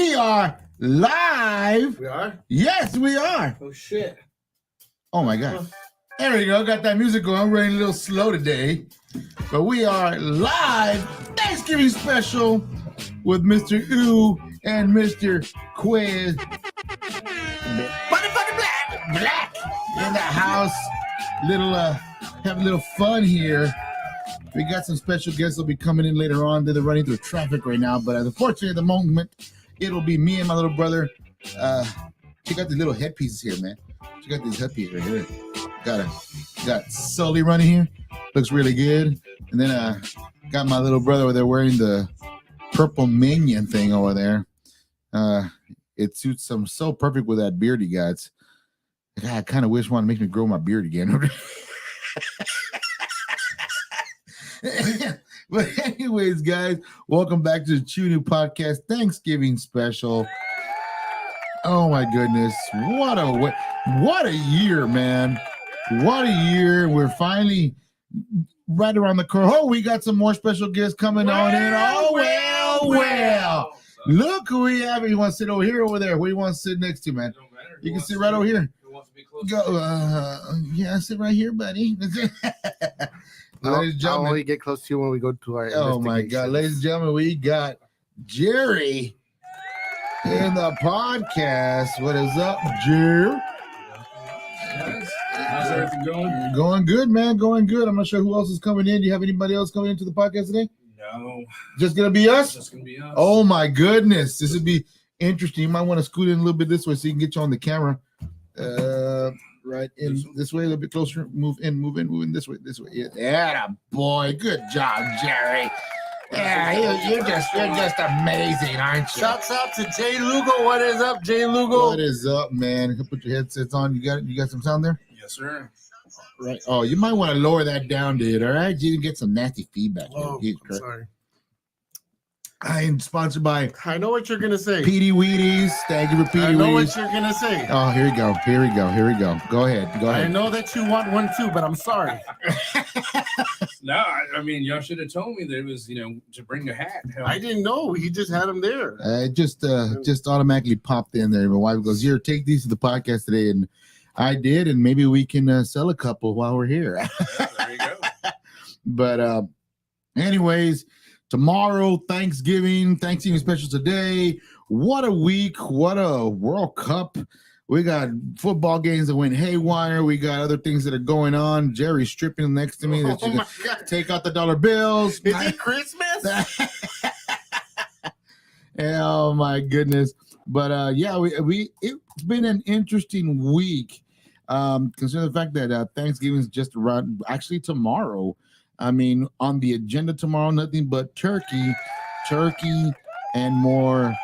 We are live. We are? Yes, we are. Oh, shit. Oh, my God. There we go. Got that music going. I'm running a little slow today. But we are live. Thanksgiving special with Mr. Ooh and Mr. Quiz. Motherfucking Black in the house. Have a little fun here. We got some special guests that'll be coming in later on. They're running through traffic right now, but unfortunately at the moment, it'll be me and my little brother. Check out these little headpieces here, man. Check out these headpieces right here. Got Sully running here. Looks really good. And then got my little brother over there wearing the purple minion thing over there. It suits him so perfect with that beard he got. I kind of wish one makes me grow my beard again. But anyways, guys, welcome back to the Chew Podcast Thanksgiving special. Oh my goodness, what a year, man! What a year! We're finally right around the corner. Oh, we got some more special guests coming on in. Oh well. Look who we have. You want to sit over here or over there? Who do you want to sit next to, man? You can sit right over here. Go, yeah, sit right here, buddy. Ladies and gentlemen, we get close to you when we go to our. Oh my God, ladies and gentlemen, we got Jerry in the podcast. What is up, Jerry? How's everything going? Going good, man. Going good. I'm not sure who else is coming in. Do you have anybody else coming into the podcast today? No. Just gonna be us? Just gonna be us. Oh my goodness, this would be interesting. You might want to scoot in a little bit this way so you can get you on the camera. Right in this way, a little bit closer. Move in this way. Yeah, boy, good job, Jerry. Yeah, you're just amazing, aren't you? Shouts out to Jay Lugo. What is up, Jay Lugo? What is up, man? Put your headsets on. You got some sound there? Yes, sir. Right. Oh, you might want to lower that down, dude. All right, you can get some nasty feedback. Oh, I'm sorry. I am sponsored by I know what you're gonna say. Petey Wheaties. Thank you for Petey Wheaties. I know what you're gonna say. Oh, here we go. Go ahead. I know that you want one too, but I'm sorry. No, I mean, y'all should have told me that it was, to bring a hat. Hell, I didn't know. He just had them there. It just automatically popped in there. My wife goes, "Here, take these to the podcast today," and I did, and maybe we can sell a couple while we're here. Yeah, there you go. But anyways, tomorrow, Thanksgiving special today. What a week. What a World Cup. We got football games that went haywire. We got other things that are going on. Jerry's stripping next to me. That you can take out the dollar bills. Is it Christmas? Oh my goodness. But yeah, it's been an interesting week. Considering the fact that Thanksgiving is just around, actually tomorrow. I mean, on the agenda tomorrow, nothing but turkey, and more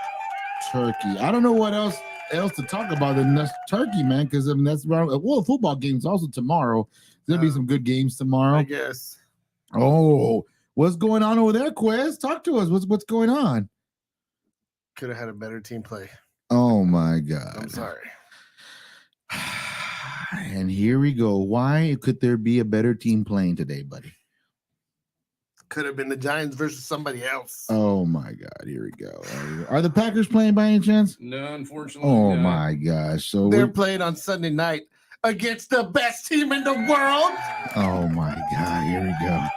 turkey. I don't know what else to talk about than just turkey, man, because I mean that's around. Well, football games also tomorrow. There'll be some good games tomorrow, I guess. Oh, what's going on over there, Quez? Talk to us. What's going on? Could have had a better team play. Oh my God. I'm sorry. And here we go. Why could there be a better team playing today, buddy? Could have been the Giants versus somebody else. Oh my God, here we go. Are the Packers playing by any chance? No, unfortunately. Oh no. my gosh. So they're playing on Sunday night against the best team in the world. Oh my God, here we go.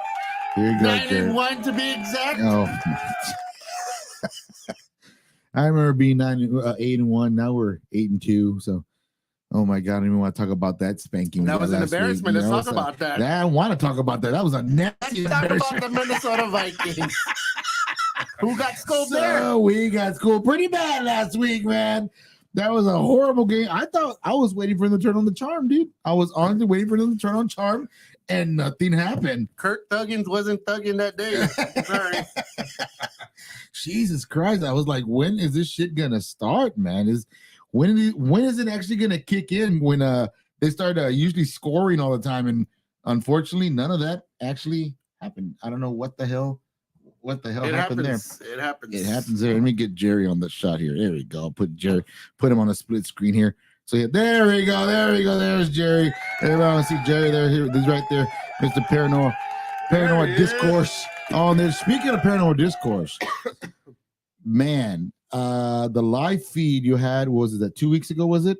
9-1 to be exact. Oh my. I remember being 8-1. Now we're 8-2. So oh my God, I don't even want to talk about that spanking. That was an embarrassment. Let's talk about that. I want to talk about that. That was a nasty. Let's talk about the Minnesota Vikings. Who got schooled there? We got schooled pretty bad last week, man. That was a horrible game. I thought I was waiting for them to turn on the charm, dude. I was honestly waiting for them to turn on charm, and nothing happened. Kirk Thuggins wasn't thugging that day. Sorry. Jesus Christ. I was like, when is this shit gonna start, man? When is it actually gonna kick in? When they start usually scoring all the time, and unfortunately, none of that actually happened. I don't know what the hell happened there. It happens. It happens there. Let me get Jerry on the shot here. There we go. Put him on a split screen here. So yeah, there we go. There's Jerry. Everybody want to see Jerry there. Here, this right there, Mr. Paranormal Discourse. Oh, and there's speaking of Paranormal Discourse, man. the live feed you had, was it that 2 weeks ago? Was it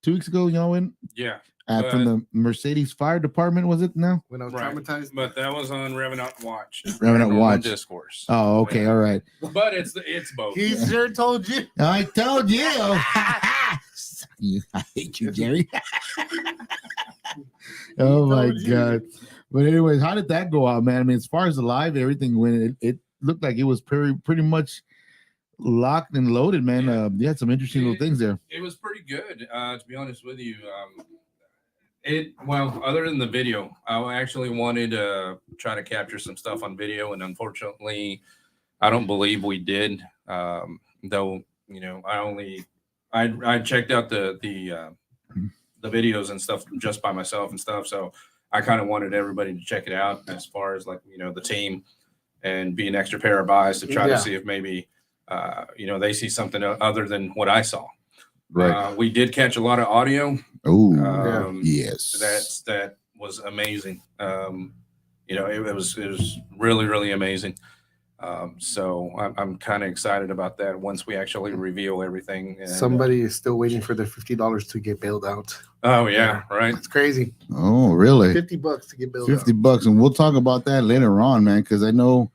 2 weeks ago? Y'all went Yeah. from the Mercedes Fire Department. Was it now? When I was Right. traumatized. But that was on Revenant Watch. Revenant Paranormal Watch. Discourse. Oh, okay, all right. But it's both. He sure told you. I told you. I hate you, Jerry. Oh my God. But anyways, how did that go out, man? I mean, as far as the live, everything went. It looked like it was pretty much locked and loaded, man. Yeah. You had some interesting little things there. It was pretty good, to be honest with you. Other than the video, I actually wanted to try to capture some stuff on video, and unfortunately, I don't believe we did. Though, you know, I checked out the videos and stuff just by myself and stuff. So I kind of wanted everybody to check it out, as far as, like, you know, the team, and be an extra pair of eyes to try to see if maybe, you know, they see something other than what I saw. Right. We did catch a lot of audio. Oh, yes. That was amazing. You know, it was really, really amazing. So I'm kind of excited about that once we actually reveal everything. And, somebody is still waiting for their $50 to get bailed out. Oh yeah, right. It's crazy. Oh, really? $50 to get bailed out. $50, and we'll talk about that later on, man. Because I know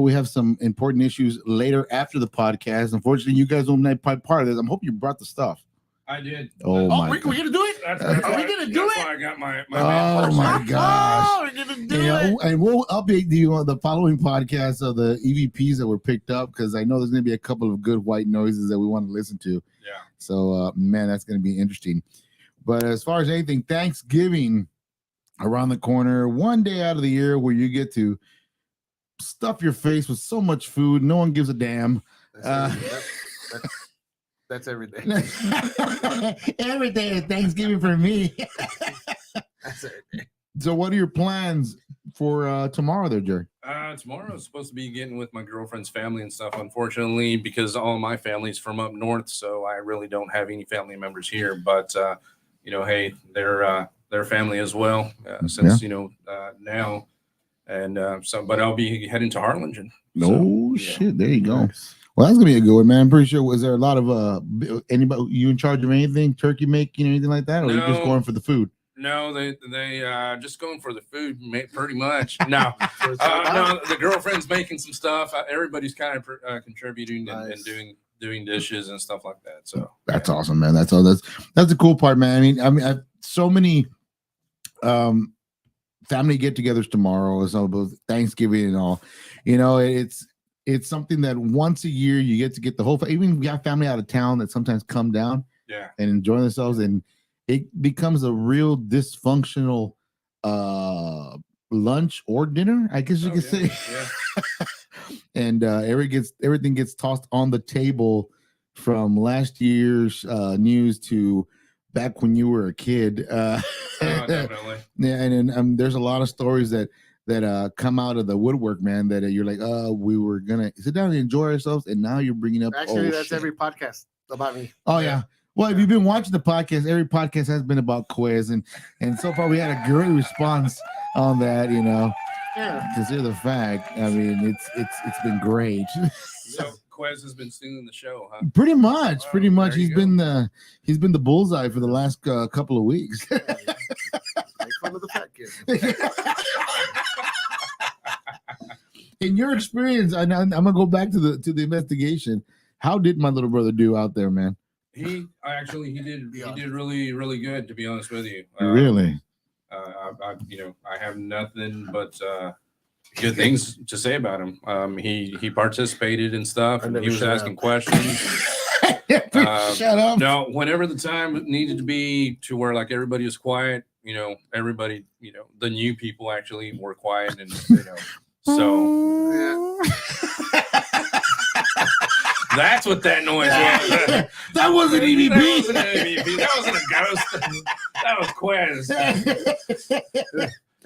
we have some important issues later after the podcast. Unfortunately, you guys won't be part of this. I'm hoping you brought the stuff. I did. Oh my! We're gonna do it. Are we gonna do it? I got my Oh my gosh! Oh, we're gonna do it. And we'll update you on the following podcast of the EVPs that were picked up, because I know there's going to be a couple of good white noises that we want to listen to. Yeah. So, man, that's going to be interesting. But as far as anything, Thanksgiving around the corner, one day out of the year where you get to stuff your face with so much food, no one gives a damn. That's every day. Every day is Thanksgiving for me. That's every day. So what are your plans for tomorrow there, Jerry? Tomorrow I was supposed to be getting with my girlfriend's family and stuff. Unfortunately, because all my family's from up north, so I really don't have any family members here. But you know, hey, they're family as well, since you know now, and but I'll be heading to Harlingen. No shit, there you go. Nice. Well, that's gonna be a good one, man. I'm pretty sure. Was there a lot of anybody you in charge of anything, turkey making, anything like that, or are you just going for the food? No, they just going for the food, pretty much. No, no, the girlfriend's making some stuff. Everybody's kind of contributing and doing dishes and stuff like that. So that's awesome, man. That's all. That's the cool part, man. I mean, I've so many family get-togethers tomorrow. So both Thanksgiving and all. You know, it's something that once a year you get the whole. Even we have family out of town that sometimes come down, and enjoy themselves, and it becomes a real dysfunctional lunch or dinner, I guess you could say. Yeah. And everything gets tossed on the table, from last year's news to back when you were a kid. Definitely. Yeah, and there's a lot of stories that come out of the woodwork, man, that you're like, we were gonna sit down and enjoy ourselves, and now you're bringing up. Actually, that's shit. Every podcast about me. Oh yeah. Well, if you've been watching the podcast, every podcast has been about Quez, and so far we had a great response on that, you know. Yeah. To say the fact, I mean, it's been great. So Quez has been stealing the show, huh? Pretty much. He's been the bullseye for the last couple of weeks. Make fun of the fat kid. In your experience, I'm gonna go back to the investigation. How did my little brother do out there, man? He did really, really good, to be honest with you. Really? I have nothing but good things to say about him. He participated in stuff, and he was asking questions. Shut up. No, whenever the time needed to be to where like everybody was quiet, you know, everybody, you know, the new people actually were quiet, and you know, so. Yeah. That's what that noise was. That wasn't EVP. That wasn't an EVP. That wasn't a ghost. That was Quez.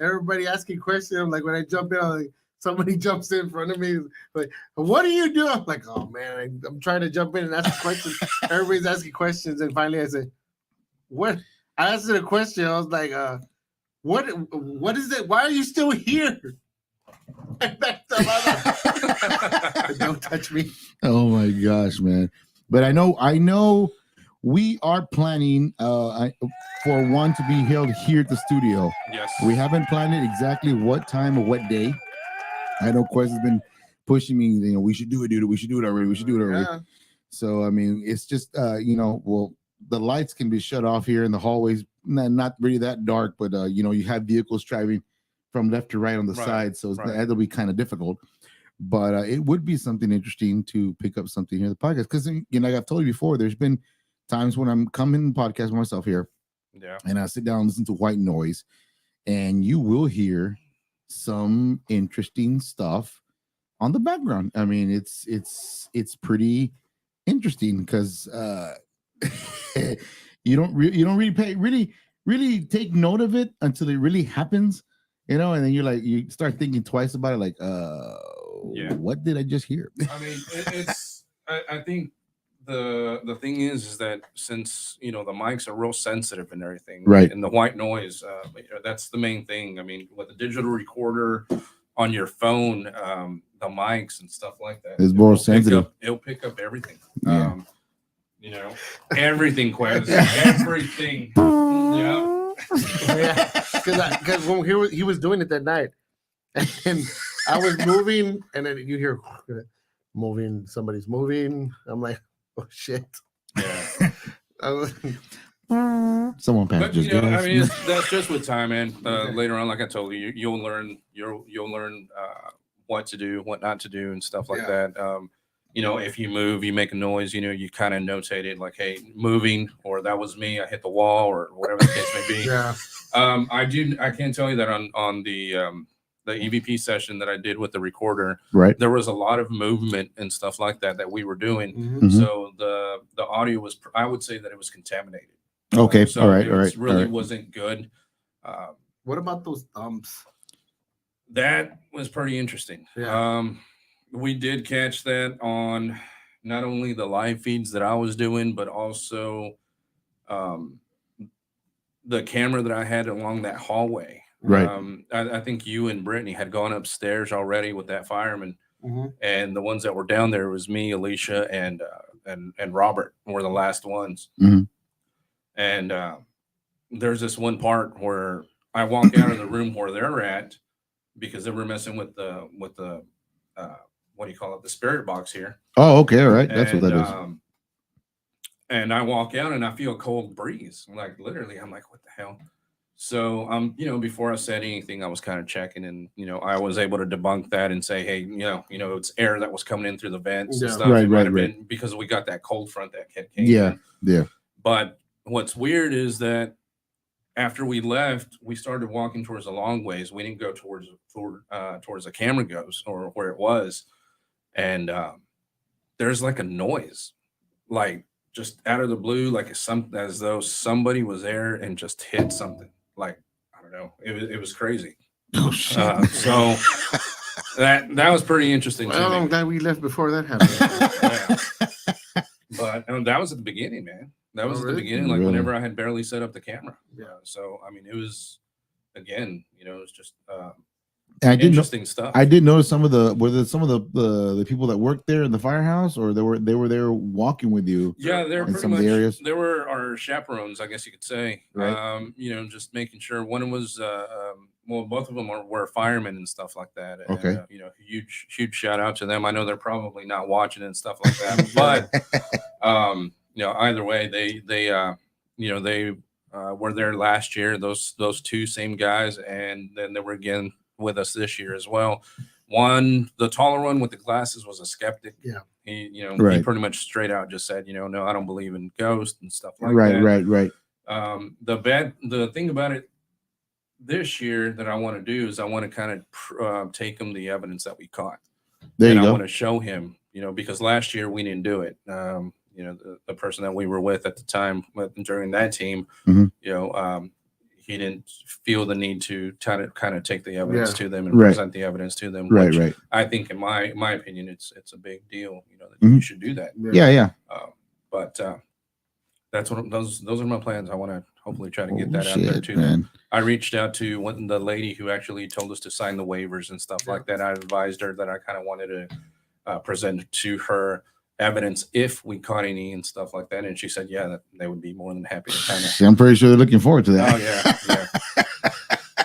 Everybody asking questions. Like when I jump in, like somebody jumps in front of me. Like, what are you doing? I'm like, oh man, I'm trying to jump in and ask questions. Everybody's asking questions, and finally I said, "What?" I answered a question. I was like, "What is it? Why are you still here?" Don't touch me. Oh my gosh, man! But I know, we are planning for one to be held here at the studio. Yes. We haven't planned it exactly what time or what day. I know Quest has been pushing me. We should do it, dude. We should do it already. We should do it already. Yeah. So I mean, it's just well, the lights can be shut off here in the hallways. Not really that dark, but you have vehicles driving from left to right on the side, so that'll be kind of difficult. But it would be something interesting to pick up something here in the podcast, because like I've told you before, there's been times when I'm coming podcast myself here, and I sit down and listen to white noise, and you will hear some interesting stuff on the background. I mean, it's pretty interesting because you don't really take note of it until it really happens, and then you start thinking twice about it, like what did I just hear? I mean, I think the thing is that since the mics are real sensitive and everything, right, and the white noise, that's the main thing. I mean, with a digital recorder on your phone, the mics and stuff like that is more sensitive. It'll pick up everything. Yeah. Everything, Quest, everything. Yeah. Because when he was doing it that night, and I was moving, and then you hear moving. Somebody's moving. I'm like, oh shit. Yeah. Someone But packages I mean, that's just with time, man. Later on, like I told you, you'll learn what to do, what not to do, and stuff like that. If you move, you make a noise, you kind of notate it, like, hey, moving, or that was me, I hit the wall, or whatever the case may be. Yeah. I can tell you that on the EVP session that I did with the recorder, right, there was a lot of movement and stuff like that we were doing. Mm-hmm. So the audio was, I would say that it was contaminated. Okay. So all right. it really wasn't good. What about those thumps? That was pretty interesting. Yeah. We did catch that on not only the live feeds that I was doing, but also the camera that I had along that hallway. Right. I think you and Brittany had gone upstairs already with that fireman, and the ones that were down there was me, Alicia, and Robert were the last ones. Mm-hmm. And there's this one part where I walk out of the room where they're at, because they were messing with the what do you call it, the spirit box here. Oh, okay, all right, that's what that is. And I walk out and I feel a cold breeze, like literally. I'm like, what the hell? So before I said anything, I was kind of checking, and I was able to debunk that and say, hey, it's air that was coming in through the vents and stuff. Right. Because we got that cold front that came in. Yeah. But what's weird is that after we left, we started walking towards the long ways. We didn't go towards the camera goes, or where it was. And there's like a noise, like just out of the blue, like as though somebody was there and just hit something. Like, I don't know. It was crazy. Oh shit. So that was pretty interesting. Well, I'm glad we left before that happened. But that was at the beginning, man. That was at the beginning, like whenever I had barely set up the camera. So I mean, it was, again, it was just interesting stuff. I did notice some of the people that worked there in the firehouse, or they were there walking with you. Yeah, they're in pretty some much of the areas. They were our chaperones, I guess you could say. Right. Just making sure. One was both of them were firemen and stuff like that. And, okay. Huge shout out to them. I know they're probably not watching and stuff like that, but either way, they were there last year. Those two same guys, and then they were again with us this year as well. The taller one with the glasses was a skeptic. Yeah. He right. pretty much straight out just said, no, I don't believe in ghosts and stuff like that. Right. The thing about it this year that I want to do is I want to kind of take him the evidence that we caught. There you go. I want to show him, because last year we didn't do it. The person that we were with at the time during that team, he didn't feel the need to kind of take the evidence to them and present the evidence to them. Right. I think, in my opinion, it's a big deal. That you should do that. Yeah. But That's what those are my plans. I want to hopefully try to get Oh, that out there shit, too. man. I reached out to the lady who actually told us to sign the waivers and stuff like that. I advised her that I kind of wanted to present to her evidence if we caught any and stuff like that, and she said, yeah, that they would be more than happy to kind of. I'm pretty sure they're looking forward to that. Oh yeah.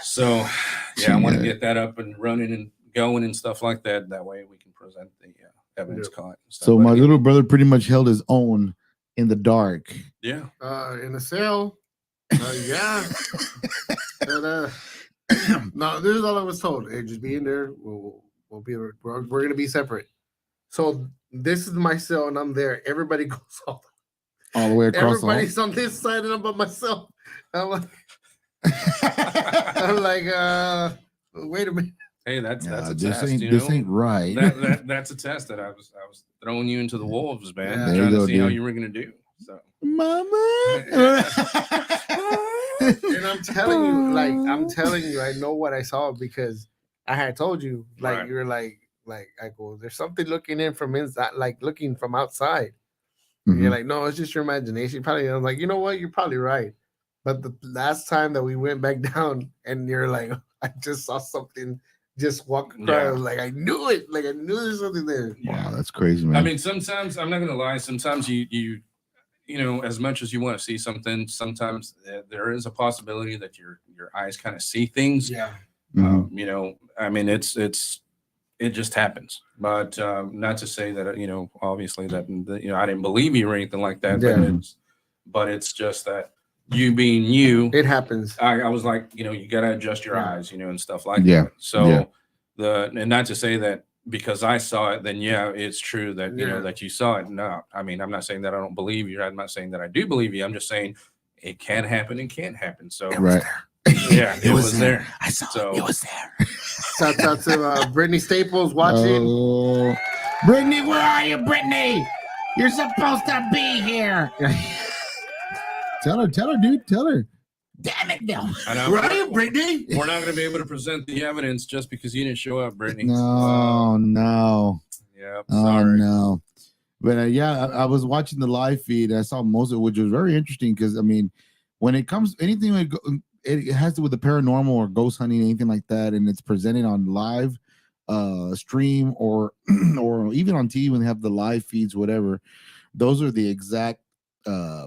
So yeah, I want to get that up and running and going and stuff like that. That way we can present the evidence caught. And stuff. So my little brother pretty much held his own in the dark. Yeah. In a cell. Yeah. But, no, this is all I was told. Hey, just be in there. We're gonna be separate. So this is my cell, and I'm there. Everybody goes all the way across. Everybody's on this side, and I'm by myself. I'm like, wait a minute. Hey, that's a this test. This ain't right. That's a test that I was throwing you into the wolves, man. Yeah. Trying to see how dude. you were gonna do. So, Mama. And I'm telling you, I know what I saw because I had told you, like, Right. you're like, I go, there's something looking in from inside, like looking from outside. Mhm. And you're like, no, it's just your imagination. Probably, I'm like, you know what? You're probably right. But the last time that we went back down, and you're like, I just saw something just walk across. Yeah. I was like, I knew it. Like, I knew there's something there. Wow, that's crazy, man. I mean, sometimes I'm not gonna lie. Sometimes you know, as much as you want to see something, sometimes there is a possibility that your eyes kind of see things. Yeah. Mhm. You know, I mean, it just happens. But not to say that obviously that I didn't believe you or anything like that. Yeah. But it's just that you being you, It happens. I was like, you got to adjust your eyes, and stuff like Yeah. that. So Yeah. and not to say that because I saw it, then yeah, it's true that Yeah. that you saw it. No, I mean, I'm not saying that I don't believe you. I'm not saying that I do believe you. I'm just saying it can happen and can't happen. So Right. yeah, it was there. I saw So- it. It was there. Shout out to Brittany Staples watching. Oh. Brittany, where are you, Brittany? You're supposed to be here. Tell her, dude. Tell her. Damn it, no. I know. Where are you, Brittany? We're not going to be able to present the evidence just because you didn't show up, Brittany. No, no. Yeah, Oh, sorry. no. But I was watching the live feed. I saw most of it, which was very interesting because, I mean, when it comes, anything it has to do with the paranormal or ghost hunting, anything like that, and it's presented on live stream or even on TV when they have the live feeds, whatever, those are the exact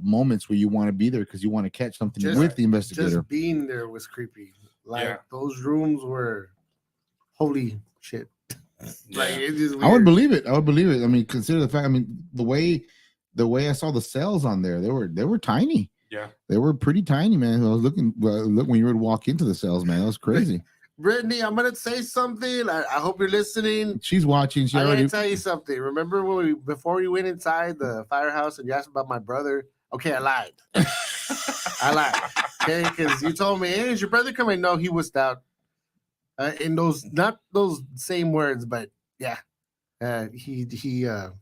moments where you want to be there because you want to catch something with the investigator. Just being there was creepy. Like, Yeah. those rooms were holy shit. Like, Yeah. it's just weird. I would believe it. I mean, consider the fact. I mean, the way I saw the cells on there, they were tiny. Yeah. They were pretty tiny, man. I was looking. Look when you would walk into the cells, man. That was crazy. Brittany, I'm gonna say something. I hope you're listening. She's watching. She I'm already. gonna tell you something. Remember when before we went inside the firehouse and you asked about my brother? Okay, I lied. I lied. Okay, because you told me, hey, is your brother coming? No, he was out. In those, not those same words, but yeah, he had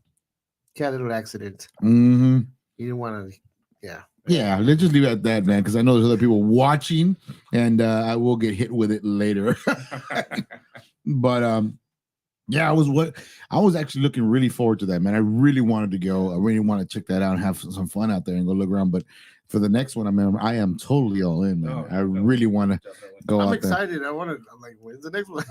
a little accident. Mm-hmm. He didn't want to. Yeah. Yeah, let's just leave it at that, man. Because I know there's other people watching, and I will get hit with it later. But yeah, I was actually looking really forward to that, man. I really wanted to go. I really want to check that out and have some fun out there and go look around. But for the next one, I am totally all in, man. Oh, I really want to Definitely. go I'm out excited. I'm like, when's the next one?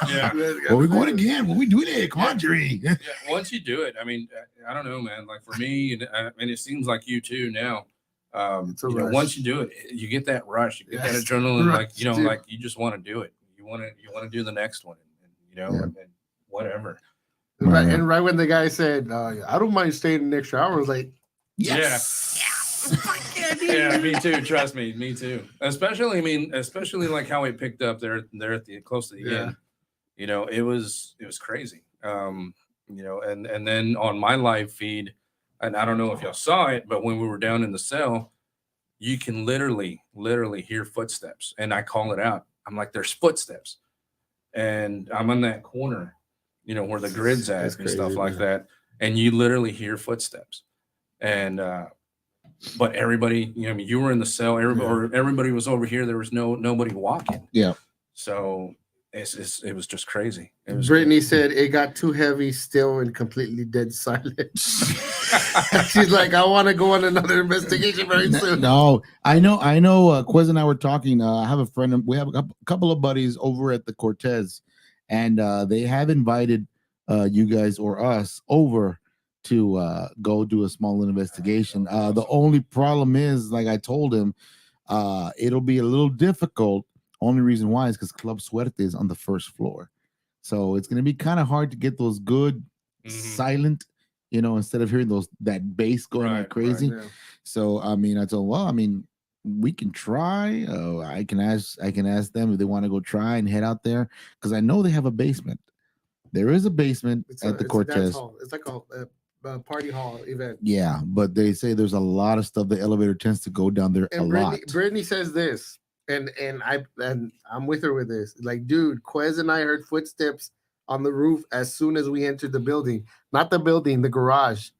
Yeah. there. Well, we're going again. When we doing it? Come on, Jerry. Yeah, once you do it, I mean, I don't know, man. Like for me, and it seems like you too now. It's a rush. Once you do it, you get that rush, you get that Yes. adrenaline, Rush, like dude. like you just want to do it. You want to do the next one, and whatever. Right when the guy said, I don't mind staying an extra hour, I was like, Yes. Yeah, me too. Trust me, me too. Especially like how it picked up there at the close to the Yeah. end. It was crazy. And then on my live feed, and I don't know if y'all saw it, but when we were down in the cell, you can literally hear footsteps, and I call it out. I'm like, "There's footsteps," and I'm on that corner, where the grid's at That's and stuff crazy, like man. that, and you literally hear footsteps, and but everybody, you were in the cell, everybody was over here. There was nobody walking. Yeah. So it was just crazy. It was Brittany said it got too heavy, still, and completely dead silent. She's like, I want to go on another investigation very soon. No, I know. Quez and I were talking. I have a friend. We have a couple of buddies over at the Cortez, and they have invited you guys or us over to go do a small little investigation. The only problem is, like I told him, it'll be a little difficult. Only reason why is because Club Suerte is on the first floor, so it's going to be kind of hard to get those good silent. Instead of hearing that bass going like crazy. Right, yeah. So I mean, I told, well, I mean, we can try. I can ask them if they want to go try and head out there, because I know they have a basement. There is a basement at the Cortez. It's like a party hall event. Yeah, but they say there's a lot of stuff. The elevator tends to go down there And a lot. Brittany says this, and I'm with her with this. Like, dude, Quez and I heard footsteps on the roof as soon as we entered the building. Not the building, the garage.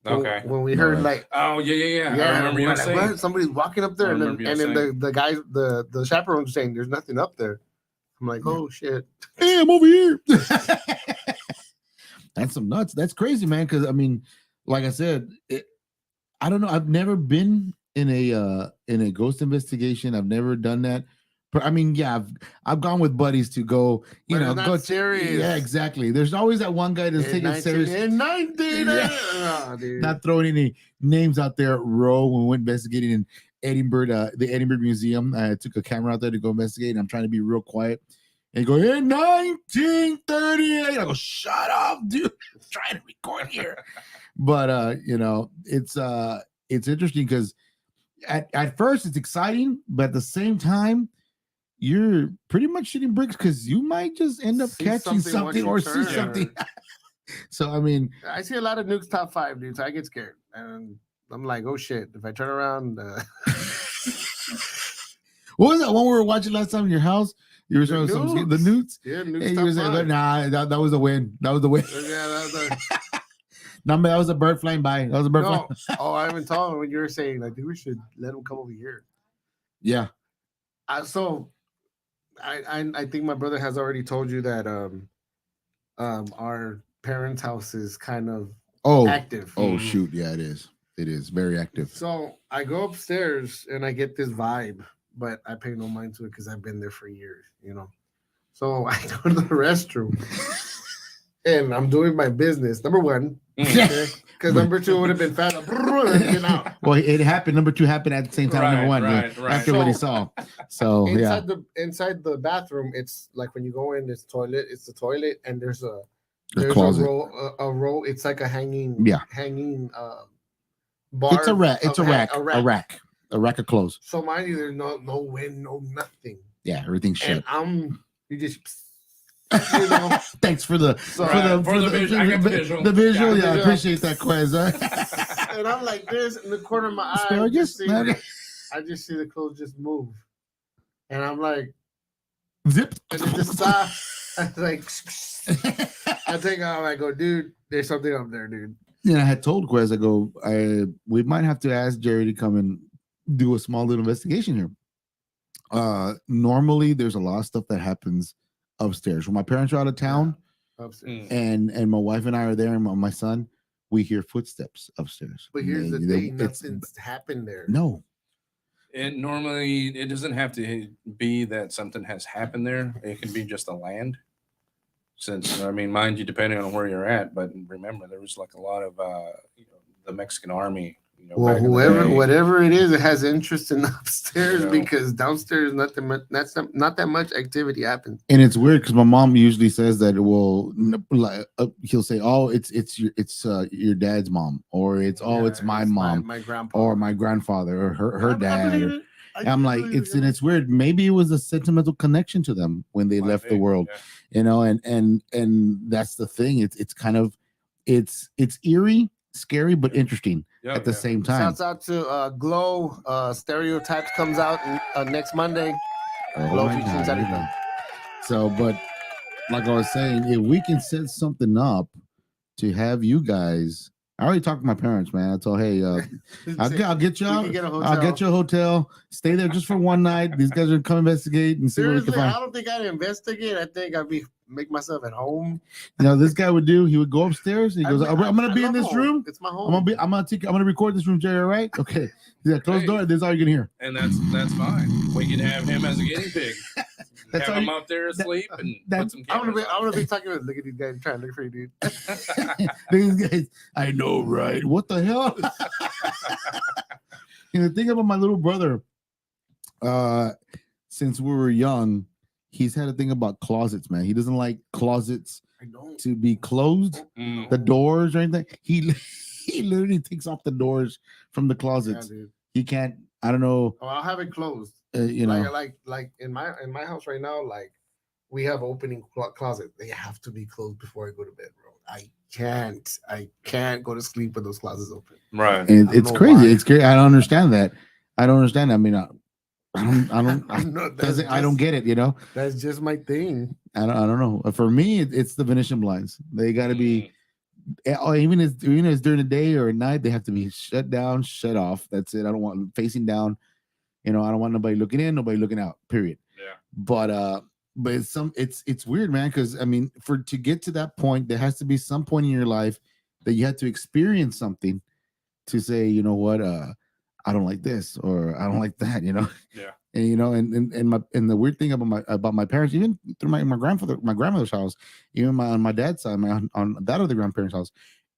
Okay. When we heard like, oh yeah. I remember you like, saying what? Somebody's walking up there, and then the guys, the chaperone's saying there's nothing up there. I'm like, oh shit. Hey, I'm over here. That's some nuts. That's crazy, man. Because I mean, like I said, I don't know. I've never been in a ghost investigation. I've never done that. But I mean, yeah, I've gone with buddies to go, go serious. Yeah, exactly. There's always that one guy that's taking it serious. Not throwing any names out there. When we went investigating in Edinburgh, the Edinburgh Museum, I took a camera out there to go investigate, and I'm trying to be real quiet. And go, in 1938. I go, shut up, dude. I'm trying to record here. But it's interesting because at first it's exciting, but at the same time, you're pretty much shooting bricks because you might just end up catching something or see something. So I mean, I see a lot of Nuke's top 5, dude. So I get scared, and I'm like, oh shit! If I turn around, what was that one we were watching last time in your house? You were showing the newts. Yeah, Nuke's and top you were saying, 5. Nah, that was a win. That was the win. Yeah, No, that was a bird flying by. That was a bird flying. Oh, I haven't told him when you were saying, like, dude, we should let him come over here. Yeah. So I think my brother has already told you that our parents' house is kind of active. Oh shoot, yeah, it is. It is very active. So I go upstairs and I get this vibe, but I pay no mind to it because I've been there for years, So I go to the restroom and I'm doing my business. Number one, because number 2 would have been fat. Well, it happened. Number 2 happened at the same time. Number 1, after what he saw. So inside the bathroom, it's like when you go in, it's the toilet, and there's a row. It's like a hanging bar. It's a rack. A rack of clothes. So mind you, there's no wind, no nothing. Yeah, everything's shut. And you just. Thanks for the visual. The visual. Yeah, I appreciate that, Quez. And I'm like this in the corner of my eye. I just see the clothes just move, and I'm like, zip, and it just stops. I like, I take out. I go, dude. There's something up there, dude. And I had told Quez, I go, we might have to ask Jerry to come and do a small little investigation here. Normally, there's a lot of stuff that happens upstairs. When my parents are out of town, and my wife and I are there, and my son, we hear footsteps upstairs. But here's the thing: nothing's happened there. No. It doesn't have to be that something has happened there. It can be just a land. Since mind you, depending on where you're at, but remember there was like a lot of the Mexican army. Whatever it is, it has interest in upstairs because downstairs not that much activity happens. And it's weird because my mom usually says that he'll say, "Oh, it's your dad's mom," or it's my mom, my grandpa, or my grandfather, or her dad. I'm like, it's weird. Maybe it was a sentimental connection to them when they left the world, and that's the thing. It's kind of it's eerie, scary, but interesting at the same time. Shouts out to Glow. Stereotypes comes out next Monday. So, but like I was saying, if we can set something up to have you guys I already talked to my parents, man. I told, hey, I'll get you We out. can get a I'll get you a hotel. Stay there just for one night. These guys are come investigate and see what we Seriously, can I find. don't think I'd investigate. I think I'd make myself at home. You know, this guy would do. He would go upstairs. And he goes, I'm gonna be in this room. It's my home. I'm gonna record this room, Jerry. All right? Okay. Yeah, close the door. This is all you're gonna hear. And that's fine. We can have him as a guinea pig. That's have all him up there asleep and put some I'm cameras gonna be talking about. Look at these guys trying to look for you, dude. These guys, I know, right? What the hell? You know, think about my little brother. Since we were young, he's had a thing about closets, man. He doesn't like closets to be closed, the doors or anything. He literally takes off the doors from the closets. Yeah, he can't. I don't know. Oh, I'll have it closed. You know, like in my house right now, like we have opening closet. They have to be closed before I go to bed, bro. I can't go to sleep with those closets open. Right. And it's crazy. Why. It's crazy. I don't understand that. I mean, I don't get it. You know, that's just my thing. I don't know. For me, it's the Venetian blinds. They got to be. Even as during the day or at night, they have to be shut down, shut off. That's it. I don't want them facing down. You know, I don't want nobody looking in, nobody looking out. Period. Yeah. But it's weird, man. Because I mean, to get to that point, there has to be some point in your life that you had to experience something to say, you know what, I don't like this or I don't like that. You know. Yeah. And you know, and the weird thing about my parents, even through my grandmother's house, even on my dad's side, on that other grandparents' house,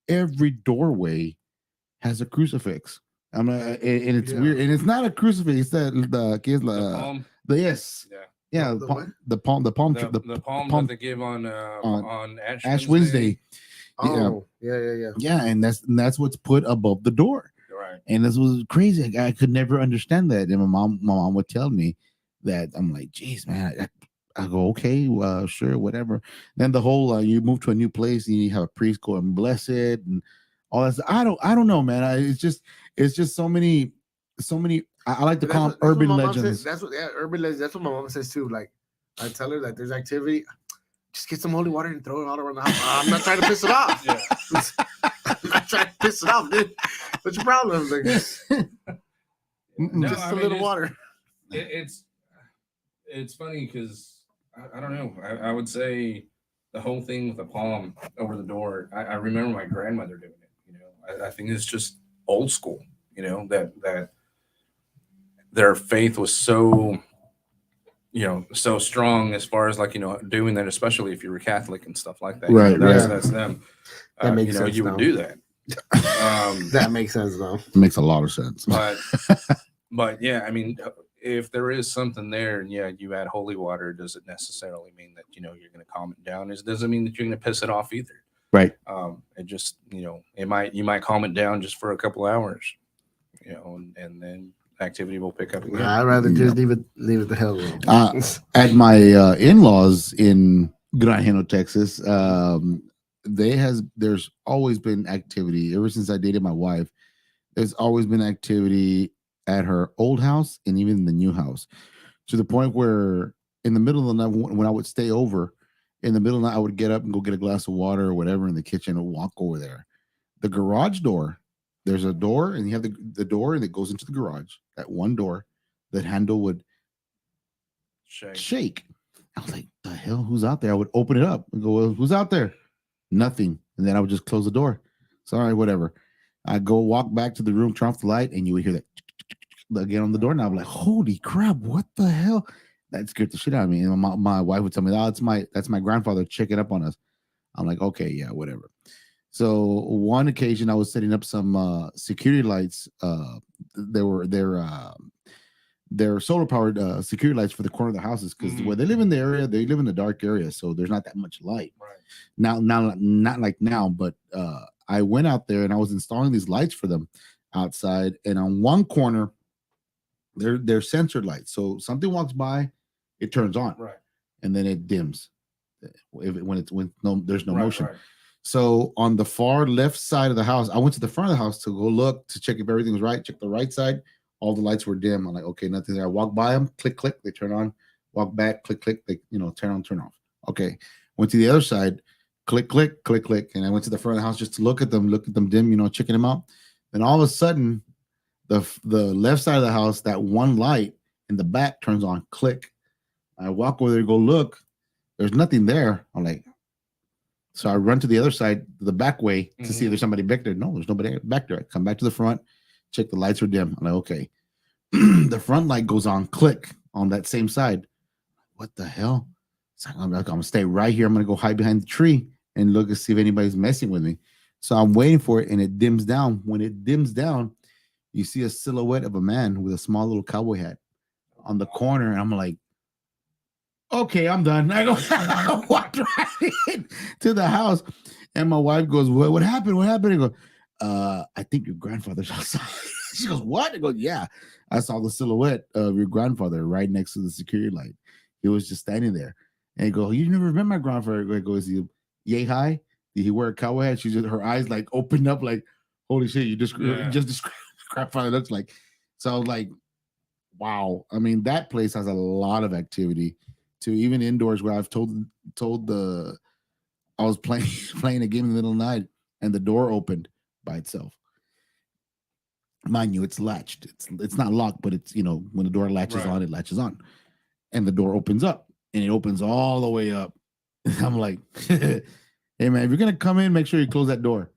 every doorway has a crucifix. And it's weird, and it's not a crucifix. It's the palm. Yes, the palm that they give on Ash Wednesday. Oh, yeah. Yeah, and that's what's put above the door. Right. And this was crazy. I could never understand that. And my mom would tell me that. I'm like, geez, man. I go, okay, sure, whatever. Then the whole you move to a new place and you have a priest go and bless it and all that stuff. I don't know, man. It's just so many. I like to call them urban legends. Urban legends. That's what my mom says too. Like, I tell her that there's activity. Just get some holy water and throw it all around the house. I'm not trying to piss it off. Yeah. I'm not trying to piss it off, dude. What's your problem? Like, just a little water. It's funny because I don't know. I would say the whole thing with the palm over the door. I remember my grandmother doing it. You know, I think it's just old school. You know, that their faith was so, you know, so strong as far as like, you know, doing that, especially if you were Catholic and stuff like that. Right. You know, that's them. That makes sense. You would do that. That makes sense though. It makes a lot of sense. But yeah, I mean, if there is something there and yeah, you add holy water, does it necessarily mean that, you know, you're going to calm it down? It doesn't mean that you're going to piss it off either. Right. It just, you know, you might calm it down just for a couple hours, you know, and then activity will pick up again. I'd rather just leave it the hell alone. At my in-laws in Granjeno, Texas, there's always been activity ever since I dated my wife. There's always been activity at her old house and even the new house, to the point where in the middle of the night when I would stay over, in the middle of the night I would get up and go get a glass of water or whatever in the kitchen and walk over there. The garage door, there's a door and you have the door and it goes into the garage. That one door, that handle would shake. I was like, the hell, who's out there? I would open it up and go, well, who's out there? Nothing. And then I would just close the door. Sorry, whatever. I go walk back to the room, turn off the light, and you would hear that again on the door. And I'm like, holy crap, what the hell? That scared the shit out of me. And my wife would tell me, oh, that's my grandfather checking up on us. I'm like, okay, yeah, whatever. So one occasion I was setting up some security lights. They're solar powered security lights for the corner of the houses, because where they live in the area, they live in a dark area, so there's not that much light. Right. Now, not like now, but I went out there and I was installing these lights for them outside, and on one corner, they're sensor lights. So something walks by, it turns on, right, and then it dims when there's no motion. Right. So on the far left side of the house, I went to the front of the house to go look to check if everything was right. Check the right side. All the lights were dim. I'm like, okay, nothing there. I walk by them, click, click, they turn on. Walk back, click, click, they turn on, turn off. Okay. Went to the other side. click, click, click, click. And I went to the front of the house just to look at them dim, checking them out. Then all of a sudden, the left side of the house, that one light in the back turns on, click. I walk over there, go look. There's nothing there. I'm like, so I run to the other side, the back way, to see if there's somebody back there. No, there's nobody back there. I come back to the front, check the lights are dim. I'm like, okay. The front light goes on, click on that same side. What the hell? So I'm gonna stay right here. I'm gonna go hide behind the tree and look and see if anybody's messing with me. So I'm waiting for it, and it dims down. When it dims down, you see a silhouette of a man with a small little cowboy hat on the corner, and I'm like, okay, I'm done. I go walk right to the house, and my wife goes, "What happened? What happened?" I go, "I think your grandfather's outside." She goes, "What?" I go, "Yeah, I saw the silhouette of your grandfather right next to the security light. He was just standing there." And I go, "You never met my grandfather?" I go, "Is he yay high? Did he wear a cowboy hat?" She just, her eyes like opened up, like, "Holy shit! You just described what grandfather looks like." So I was like, "Wow!" I mean, that place has a lot of activity. To even indoors, where I've told I was playing a game in the middle of the night, and the door opened by itself. Mind you, it's latched. It's not locked, but it's, when the door latches on, it latches on, and the door opens up, and it opens all the way up. I'm like, "Hey man, if you're gonna come in, make sure you close that door."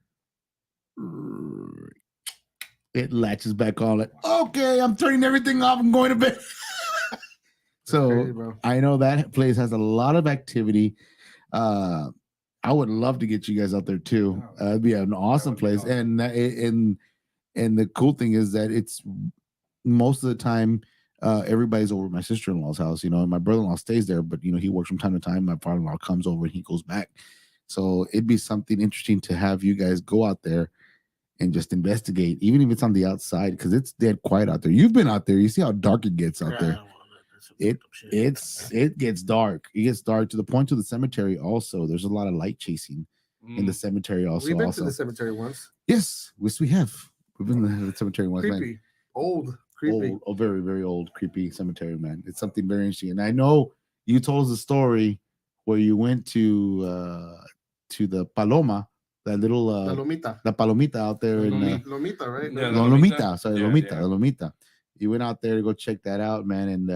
It latches back on. Like, okay, I'm turning everything off. I'm going to bed. So crazy, I know that place has a lot of activity. I would love to get you guys out there too. It'd be an awesome place. Awesome. And the cool thing is that it's most of the time everybody's over at my sister-in-law's house. My brother-in-law stays there, but he works from time to time. My father-in-law comes over and he goes back. So it'd be something interesting to have you guys go out there and just investigate, even if it's on the outside, because it's dead quiet out there. You've been out there. You see how dark it gets out there. It gets dark. It gets dark to the point to the cemetery. Also, there's a lot of light chasing in the cemetery. Also, we've been to the cemetery once. Yes, we have. We've been to the cemetery once. Creepy, man. Old, creepy, very, very old, creepy cemetery, man. It's something very interesting. And I know you told us a story where you went to the Paloma, that little the Palomita out there in Lomita, right? Yeah, Lomita. Sorry, yeah, Lomita, yeah. Lomita. You went out there to go check that out, man, and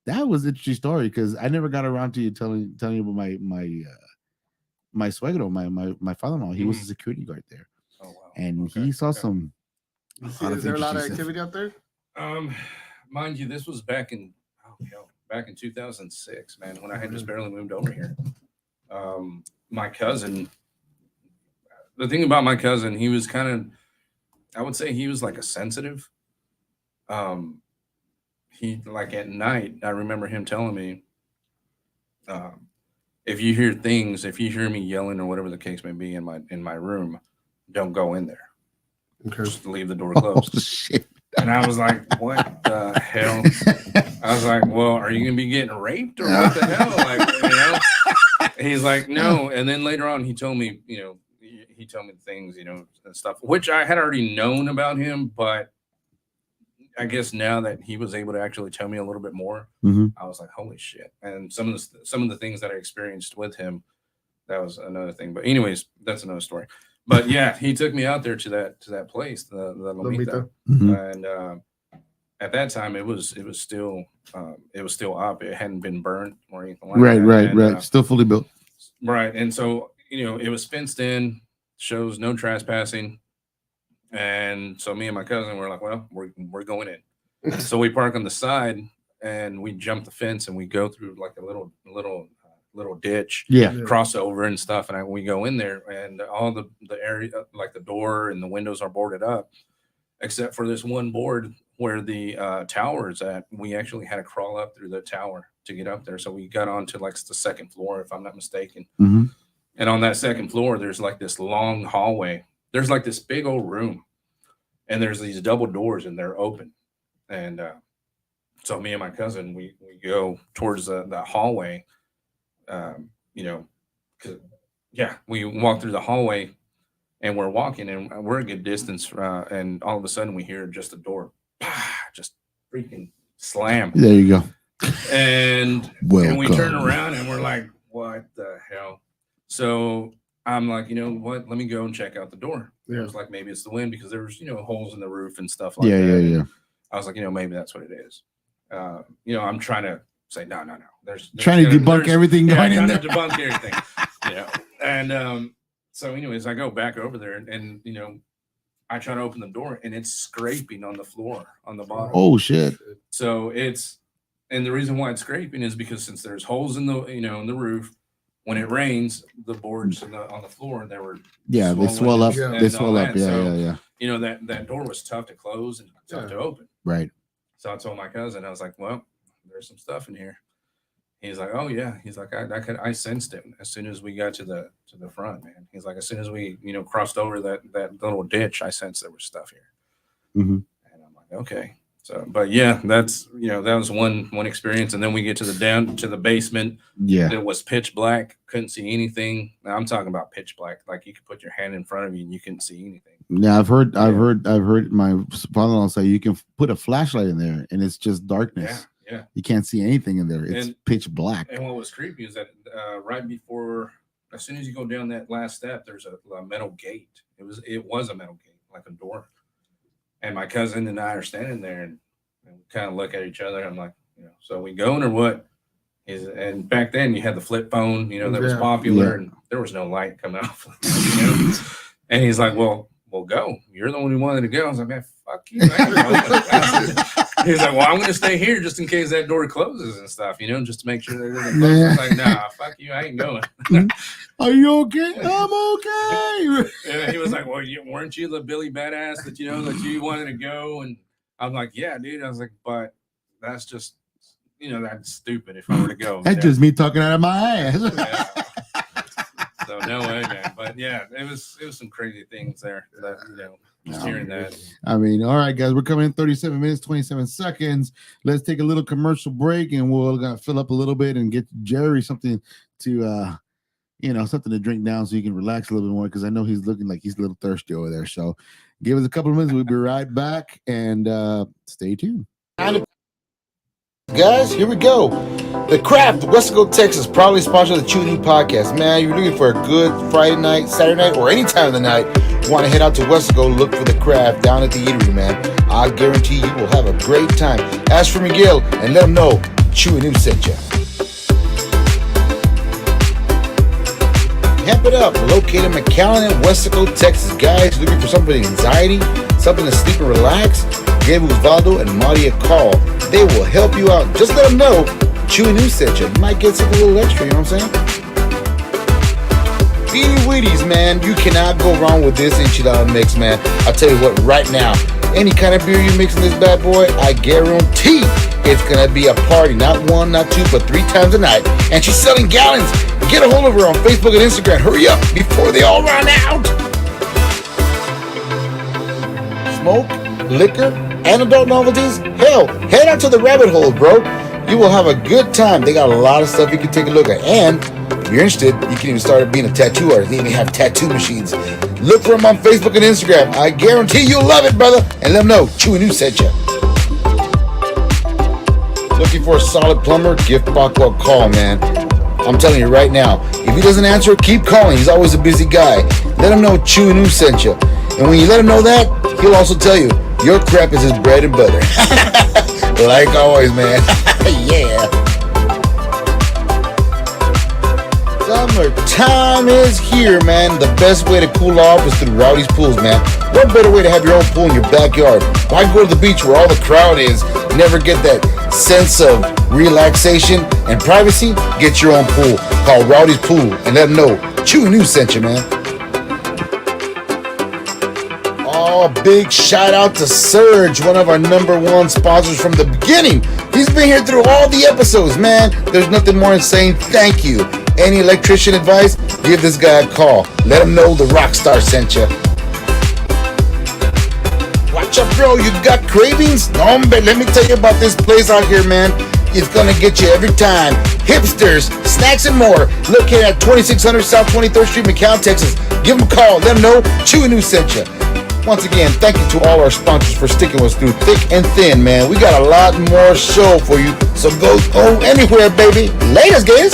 that was an interesting story because I never got around to you telling you about my suegro, my father-in-law. He was a security guard there. Oh wow! And he saw some. Is there a lot of activity out there? Mind you, this was back in 2006, man, when I had just barely moved over here. My cousin. The thing about my cousin, he was kind of, I would say he was like a sensitive. He, like, at night, I remember him telling me, if you hear me yelling or whatever the case may be in my room, don't go in there. Okay. Just leave the door closed. Oh, shit. And I was like, what the hell? I was like, well, are you gonna be getting raped or what the hell? Like, He's like, no. And then later on, he told me, things, and stuff, which I had already known about him, but I guess now that he was able to actually tell me a little bit more, I was like, holy shit. And some of the things that I experienced with him, that was another thing. But anyways, that's another story. But yeah, he took me out there to that place, the Lomita. And at that time it was still up. It hadn't been burnt or anything like that. Right. Still fully built. Right. And so, it was fenced in, shows no trespassing. And so me and my cousin were like, well, we're going in. So we park on the side and we jump the fence and we go through like a little ditch, crossover and stuff. And we go in there and all the area, like the door and the windows are boarded up, except for this one board where the tower is at. We actually had to crawl up through the tower to get up there. So we got onto like the second floor, if I'm not mistaken. And on that second floor, there's like this long hallway. There's like this big old room and there's these double doors and they're open. And so me and my cousin, we go towards the hallway, we walk through the hallway and we're walking and we're a good distance. And all of a sudden we hear just a door, just freaking slam. There you go. And we turn around and we're like, what the hell? So I'm like, you know what? Let me go and check out the door. Yeah. It was like, maybe it's the wind because there was, holes in the roof and stuff like Yeah, that. yeah. And I was like, maybe that's what it is. I'm trying to say, no. There's Trying to debunk everything going in there. Debunk everything. And so anyways, I go back over there and I try to open the door and it's scraping on the floor on the bottom. Oh shit. So and the reason why it's scraping is because since there's holes in the in the roof, when it rains, the boards on the floor they were they swell up. and They swell all up. that. Yeah, So, yeah. That door was tough to close and tough to open. Right. So I told my cousin, I was like, well, there's some stuff in here. He's like, oh yeah. He's like, I sensed it as soon as we got to the front, man. He's like, as soon as we crossed over that little ditch, I sensed there was stuff here. Mm-hmm. And I'm like, okay. So, but yeah, that's that was one experience, and then we get to the basement. Yeah, it was pitch black. Couldn't see anything. Now I'm talking about pitch black, like you could put your hand in front of you and you couldn't see anything. Yeah, I've heard my father-in-law say you can put a flashlight in there and it's just darkness. Yeah. You can't see anything in there. It's pitch black. And what was creepy is that right before, as soon as you go down that last step, there's a metal gate. It was a metal gate, like a door. And my cousin and I are standing there and we kind of look at each other. I'm like, so we going or what? And back then you had the flip phone, that was popular, and there was no light coming off. And he's like, well, we'll go. You're the one who wanted to go. I was like, man, fuck you. He's like, well, I'm going to stay here just in case that door closes and stuff, just to make sure that it doesn't close. I was like, nah, fuck you. I ain't going. Are you okay? I'm okay. And he was like, well, weren't you the Billy Badass that, that you wanted to go? And I'm like, yeah, dude. I was like, but that's just, that's stupid if I were to go. That's just me talking out of my ass. Yeah. So no way, man. But yeah, it was some crazy things there that, just hearing that. I mean, all right, guys, we're coming in 37 minutes, 27 seconds. Let's take a little commercial break and we'll fill up a little bit and get Jerry something to, something to drink down so you can relax a little bit more, because I know he's looking like he's a little thirsty over there. So give us a couple of minutes. We'll be right back, and stay tuned. Guys, here we go. The Craft, Wesco, Texas, proudly sponsor the Chew New podcast. Man, you're looking for a good Friday night, Saturday night, or any time of the night, you want to head out to Wesco, look for the Craft down at the eatery, man. I guarantee you will have a great time. Ask for Miguel and let him know Chew New sent you. Amp it up. Located in McAllen and Wesco, Texas. Guys, looking for something for anxiety, something to sleep and relax? Give Osvaldo and Marty a call. They will help you out. Just let them know Chewy News sent you. You might get something a little extra, you know what I'm saying? Beanie Weedies, man. You cannot go wrong with this enchilada mix, man. I'll tell you what, right now, any kind of beer you mix in this bad boy, I guarantee it's going to be a party. Not one, not two, but 3 times a night. And she's selling gallons. Get a hold of her on Facebook and Instagram. Hurry up before they all run out. Smoke, liquor, and adult novelties? Hell, head out to the rabbit hole, bro. You will have a good time. They got a lot of stuff you can take a look at. And if you're interested, you can even start being a tattoo artist. They even have tattoo machines. Look for them on Facebook and Instagram. I guarantee you'll love it, brother. And let them know Chewy News sent you. Looking for a solid plumber? Give Paco a call, man. I'm telling you right now, if he doesn't answer, keep calling. He's always a busy guy. Let him know Chewy News sent you. And when you let him know that, he'll also tell you your crap is his bread and butter. Like always, man. Yeah. Summertime is here, man. The best way to cool off is through Rowdy's Pools, man. What better way to have your own pool in your backyard? Why go to the beach where all the crowd is? Never get that sense of relaxation and privacy? Get your own pool. Call Rowdy's Pool and let them know Chewy News sent you, man. Oh, big shout out to Serge, one of our #1 sponsors from the beginning. He's been here through all the episodes, man. There's nothing more than saying thank you. Any electrician advice? Give this guy a call. Let him know the Rockstar sent you. Watch out, bro. You got cravings? No, but let me tell you about this place out here, man. It's gonna get you every time. Hipsters, snacks, and more. Located at 2600 South 23rd Street, McAllen, Texas. Give them a call. Let them know Chewy News sent you. Once again, thank you to all our sponsors for sticking with us through thick and thin, man. We got a lot more show for you, so go anywhere, baby. Laters, guys.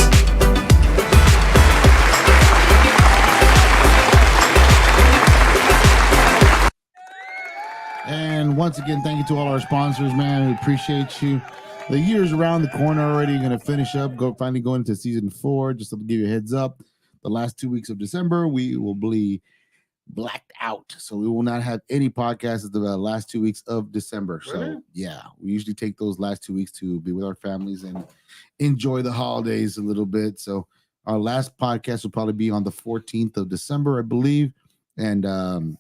once again, thank you to all our sponsors, man. We appreciate you. The year's around the corner already. Going to finish up. Finally going into season 4. Just to give you a heads up, the last 2 weeks of December we will be blacked out, so we will not have any podcasts at the last 2 weeks of December. So Really? yeah, we usually take those last 2 weeks to be with our families and enjoy the holidays a little bit. So our last podcast will probably be on the 14th of December, I believe, and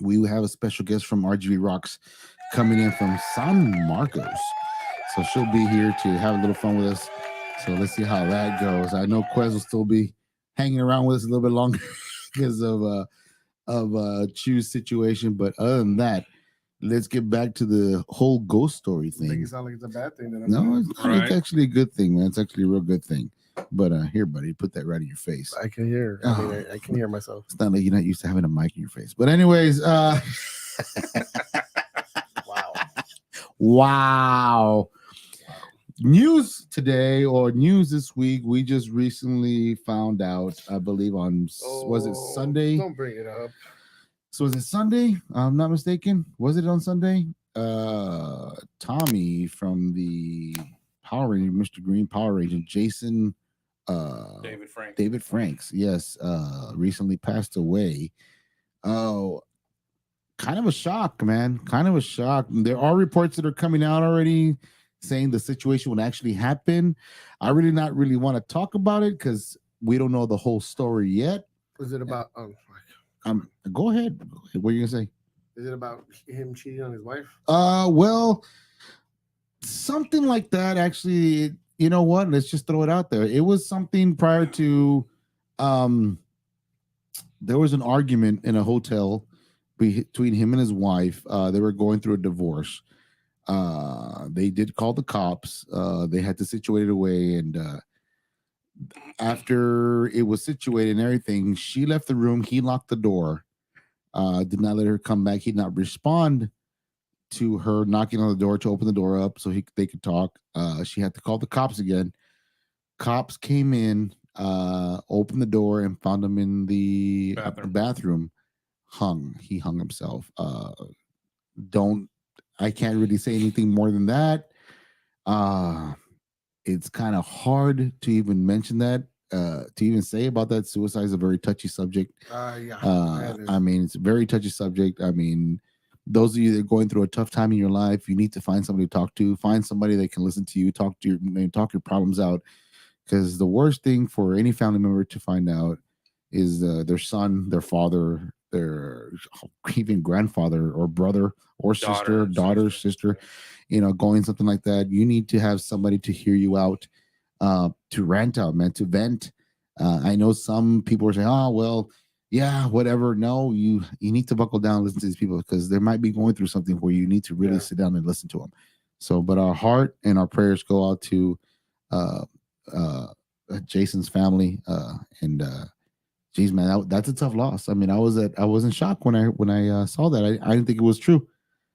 we will have a special guest from RGB Rocks coming in from San Marcos. So she'll be here to have a little fun with us. So let's see how that goes. I know Quez will still be hanging around with us a little bit longer because of Chew's situation. But other than that, let's get back to the whole ghost story I think thing. it sounds like it's a bad thing. That I'm No, doing. it's, it's actually a good thing, man. It's actually a real good thing. But here, buddy, put that right in your face. I can hear. I mean, I can hear myself. It's not like you're not used to having a mic in your face. But anyways, Wow. wow. News today or news this week, we just recently found out, I believe on, was it Sunday? Don't bring it up. So was it Sunday? I'm not mistaken. Was it on Sunday? Tommy from the Power Ranger, Mr. Green Power Ranger, Jason David Franks, yes, recently passed away. Oh, kind of a shock, man. Kind of a shock. There are reports that are coming out already saying the situation would actually happen. I really not really want to talk about it because we don't know the whole story yet. Was it about? Go ahead. What are you gonna say? Is it about him cheating on his wife? Well, something like that. Actually, you know what? Let's just throw it out there. It was something prior to. There was an argument in a hotel between him and his wife. They were going through a divorce. They did call the cops. They had to situate it away, and after it was situated and everything, she left the room. He locked the door. Did not let her come back. He did not respond to her knocking on the door to open the door up so they could talk. She had to call the cops again. Cops came in, opened the door, and found him in the bathroom. He hung himself. I can't really say anything more than that. It's kind of hard to even mention that, to even say about that. Suicide is a very touchy subject. I mean, it's a very touchy subject. I mean, those of you that are going through a tough time in your life, you need to find somebody to talk to. Find somebody that can listen to you, talk your problems out. Because the worst thing for any family member to find out is their son, their father, their even grandfather or brother or sister, going something like that. You need to have somebody to hear you out, to rant out, man, to vent. I know some people are saying, oh, well, yeah, whatever. No, you need to buckle down and listen to these people because they might be going through something where you need to really sit down and listen to them. So, but our heart and our prayers go out to Jason's family, and geez, man, that's a tough loss. I mean, I was in shock when I saw that. I didn't think it was true.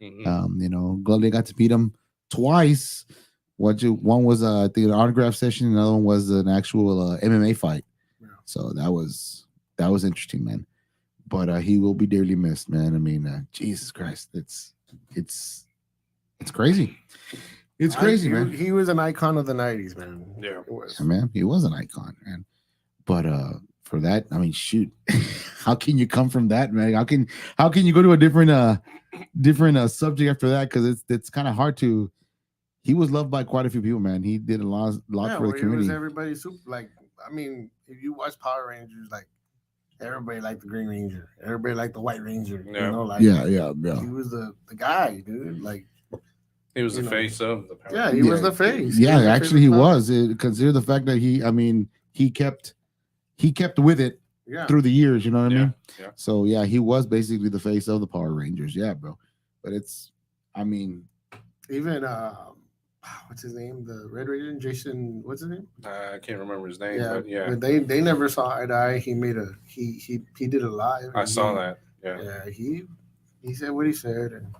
Mm-hmm. Glad they got to beat him twice. One was I think an autograph session, another one was an actual MMA fight. Yeah. So that was interesting, man. But he will be dearly missed, man. I mean, Jesus Christ, it's crazy. It's crazy, man. He was an icon of the 90s, man. Yeah, man. He was an icon, man. But for that, I mean, shoot, how can you come from that, man? How can you go to a different subject after that? Because it's kind of hard to. He was loved by quite a few people, man. He did a lot for the community. Everybody I mean, if you watch Power Rangers, like everybody liked the Green Ranger, everybody liked the White Ranger. Yeah. He was the guy, dude. Like he was the face of the Power. Yeah, he was the face. Yeah, actually, he was. Consider the fact that he kept with it through the years. You know what I mean? Yeah. So yeah, he was basically the face of the Power Rangers. Yeah, bro. But even what's his name? The Red Ranger, Jason. What's his name? I can't remember his name. Yeah, but they never saw eye to eye. He did it live. I saw that. Yeah. Yeah, he said what he said,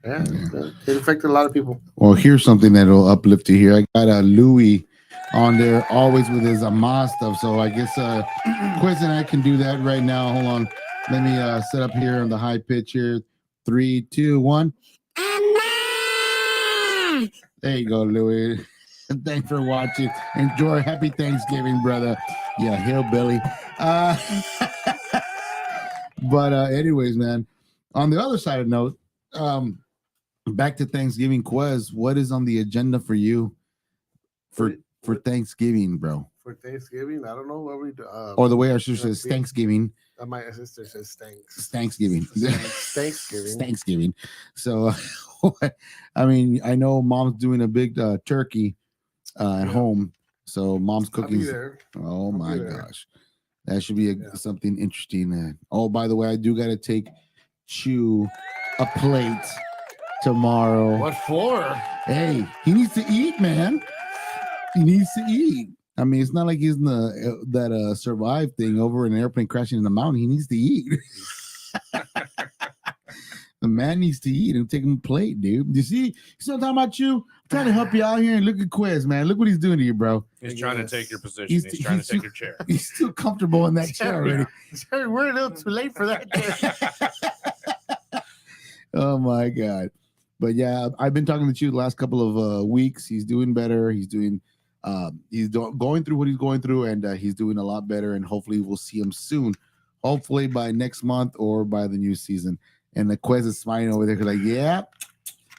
and it affected a lot of people. Well, here's something that'll uplift you here. I got Louis on there, always with his Amaz stuff. So I guess Quiz and I can do that right now. Hold on. Let me set up here on the high pitch here. 3, 2, 1. There you go, Louis. Thanks for watching. Enjoy. Happy Thanksgiving, brother. Yeah, hillbilly. But anyways, man. On the other side of the note, back to Thanksgiving, Quez. What is on the agenda for you for Thanksgiving, bro? For Thanksgiving, I don't know what we do. Or the way our sister says Thanksgiving. My sister says thanks. Thanksgiving. Thanksgiving. Thanksgiving. So, I mean, I know mom's doing a big turkey at home. So mom's cooking. Oh my gosh. That should be something interesting. Oh, by the way, I do got to take Chew a plate tomorrow. What for? Hey, he needs to eat, man. He needs to eat. I mean, it's not like he's in that survive thing over in an airplane crashing in the mountain. He needs to eat. The man needs to eat and take him a plate, dude. You see what I'm talking about, you? I'm trying to help you out here and look at Quiz, man. Look what he's doing to you, bro. He's trying to take your position. He's trying to take your chair. He's still comfortable in that chair already. Sorry, we're a little too late for that. Oh my God. But yeah, I've been talking to you the last couple of weeks. He's doing better. He's doing going through what he's going through, and he's doing a lot better. And hopefully we'll see him soon. Hopefully by next month or by the new season. And the Quez is smiling over there, like, yeah,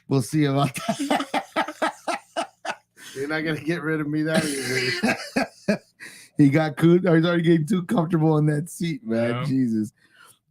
we'll see about that. You're not gonna get rid of me that easy. He got cool. He's already getting too comfortable in that seat, man. Yeah. Jesus.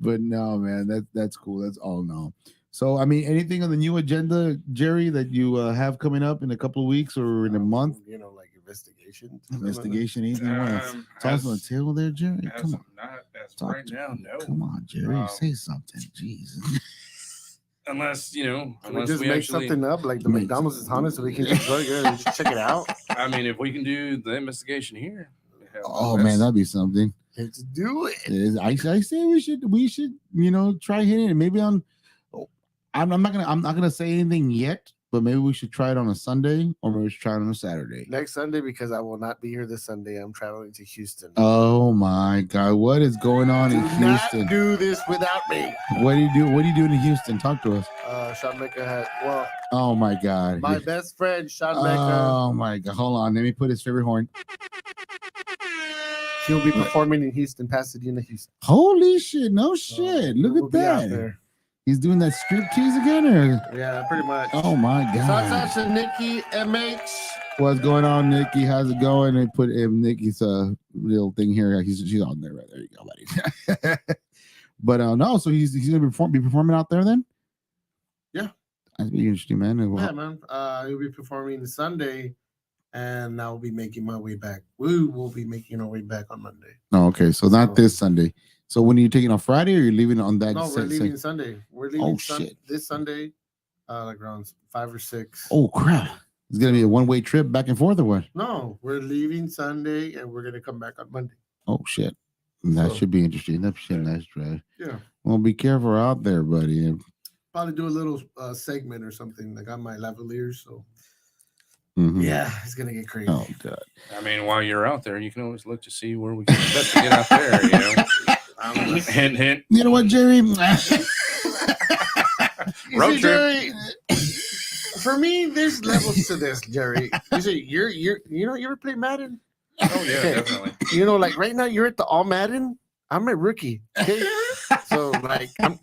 But no, man, that's cool. That's all no. So, I mean, anything on the new agenda, Jerry, that you have coming up in a couple of weeks or in a month? You know, like investigation. Investigation, anything you want to toss on the table there, Jerry? Come on. Not as right now, no. Come on, Jerry. Say something. Jesus. Unless, Can we just make something up like the McDonald's is haunted so we can just go there and just check it out? I mean, if we can do the investigation here. Oh, man, that'd be something. Let's do it. I say we should, try hitting it. Maybe I'm not gonna say anything yet, but maybe we should try it on a Sunday or maybe we should try it on a Saturday. Next Sunday, because I will not be here this Sunday. I'm traveling to Houston. Oh my God, what is going on in Houston? Not do this without me. What do you do? What are you doing in Houston? Talk to us. Sean Mecca oh my God. My best friend, Sean Mecca. Oh my God. Hold on. Let me put his favorite horn. He'll be performing in Houston, Pasadena, Houston. Holy shit. No shit. Look at that. He's doing that strip tease again, or? Yeah, pretty much. Oh my God. Shout out to Nikki MH. What's going on, Nikki? How's it going? They put Nikki's little thing here. She's on there, right? There you go, buddy. But no, so he's gonna be performing out there then? Yeah. That's pretty interesting, man. Yeah, man. He'll be performing Sunday, and I'll be making my way back. We will be making our way back on Monday. Oh, okay. So not this Sunday. So when are you taking on Friday, or you're leaving on that? No, we're leaving Sunday. We're leaving shit. This Sunday, like around 5 or 6. Oh crap! It's gonna be a one-way trip back and forth, or what? No, we're leaving Sunday, and we're gonna come back on Monday. Oh shit! That should be interesting. That should be a nice drive. Yeah. Well, be careful out there, buddy. Probably do a little segment or something. I got my lavaliers, so. Mm-hmm. Yeah, it's gonna get crazy. Oh God! I mean, while you're out there, you can always look to see where we can best to get out there. Hint, hint. You know what, Jerry? Road trip. Jerry, for me, there's levels to this, Jerry. You say you ever play Madden? Oh yeah, definitely. Like right now you're at the all Madden. I'm a rookie. Okay, so like I'm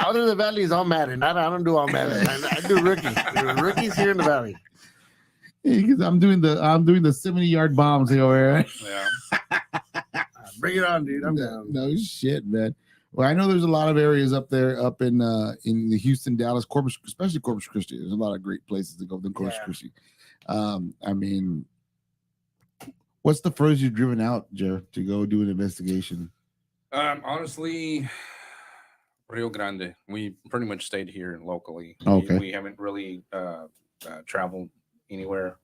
out of the valley is all Madden. I don't do all Madden. I do rookie. Rookies here in the valley. Because I'm doing the 70-yard bombs here. Yeah. Bring it on, dude. I'm down. No shit, man. Well, I know there's a lot of areas up there, up in the Houston, Dallas, Corpus, especially Corpus Christi. There's a lot of great places to go than Corpus Christi. I mean, what's the furthest you've driven out, Jer, to go do an investigation? Honestly, Rio Grande. We pretty much stayed here locally. Okay. We haven't really traveled anywhere.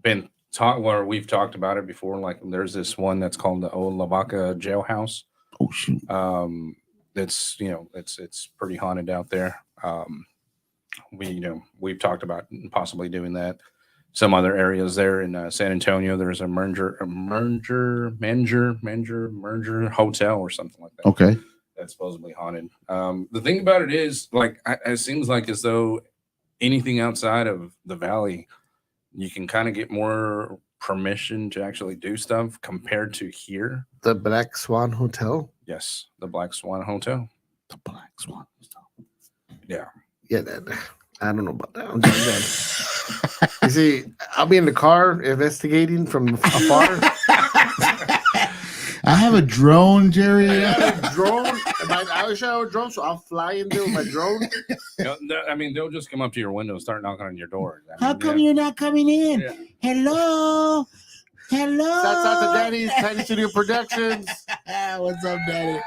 Been taught where we've talked about it before. Like there's this one that's called the Old Lavaca Jailhouse. Oh shoot. It's it's pretty haunted out there. We've talked about possibly doing that. Some other areas there in San Antonio, there's a Manger hotel or something like that. Okay. That's supposedly haunted. The thing about it is, like, it seems like as though anything outside of the valley, you can kind of get more permission to actually do stuff compared to here. The Black Swan Hotel. Yes, the Black Swan Hotel. The Black Swan. Yeah. Yeah, I don't know about that. I'm just done. You see, I'll be in the car investigating from afar. I have a drone, Jerry. I have a drone. I wish I had a drone, so I'll fly in there with my drone. I mean, they'll just come up to your window and start knocking on your door. How come you're not coming in? Yeah. Hello? Hello? That's out to Danny's Tiny Studio Productions. What's up, Danny?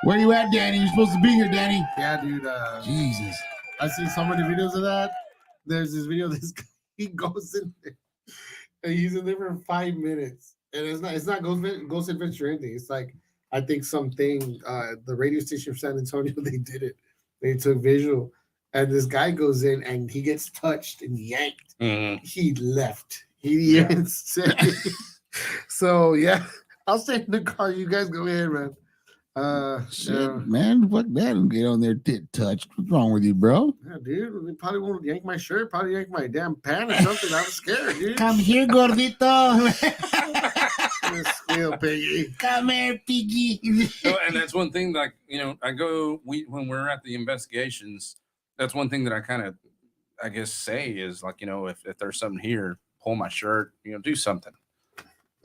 Where you at, Danny? You're supposed to be here, Danny. Yeah, dude. Jesus. I see so many videos of that. There's this video. This guy, he goes in there, and he's in there for 5 minutes. And it's not Ghost Adventure or anything. It's like, I think something, the radio station of San Antonio, they did it. They took visual. And this guy goes in and he gets touched and yanked. Mm-hmm. He left. He even said, so yeah, I'll stay in the car. You guys go ahead, man. Shit, man. Fuck that. Don't get on there, get touched. What's wrong with you, bro? Yeah, dude. They probably won't yank my shirt, probably yank my damn pant or something. I'm scared, dude. Come here, gordito. Squeal, piggy. Come here, piggy. So, and that's one thing, like, when we're at the investigations, that's one thing that I kind of, I guess, say is like, if there's something here, pull my shirt, do something.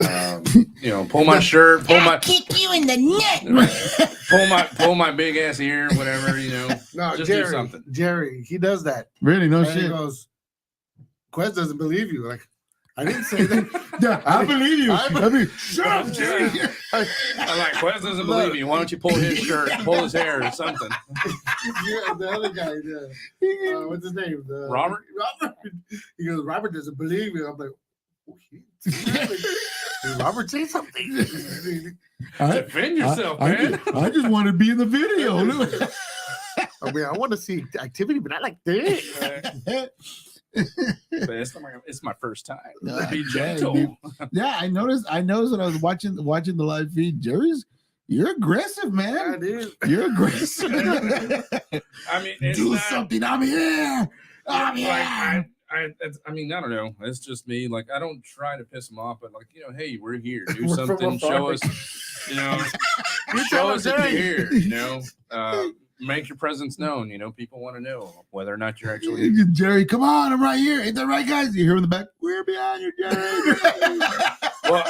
Pull my shirt, kick you in the neck. pull my big ass ear, whatever, No, just Jerry, do something. Jerry, he does that. Really? No And shit. he goes, Quest doesn't believe you. Like, I didn't say that. Yeah, I believe you. I mean, shut up, Jerry. I'm like, Quest doesn't believe you. Why don't you pull his shirt, pull his hair, or something? Yeah, the other guy, what's his name? Robert? Robert. He goes, Robert doesn't believe you. I'm like, did Robert say something? Defend yourself, man. I just want to be in the video. I mean, I want to see activity, but not like this. But it's my first time. Be Dang, gentle. dude. Yeah, I noticed when I was watching the live feed, you're aggressive, Yeah, man. dude. You're aggressive. I mean, it's Do not, something. I'm here. I'm here. like, I don't know. It's just me. Like, I don't try to piss them off, but like, hey, we're here. Do We're from something. Show afar. us, show us that you're here. Make your presence known. People want to know whether or not you're actually. Jerry, come on, I'm right here. Ain't that right, guys? You hear in the back? We're behind you, Jerry. Well,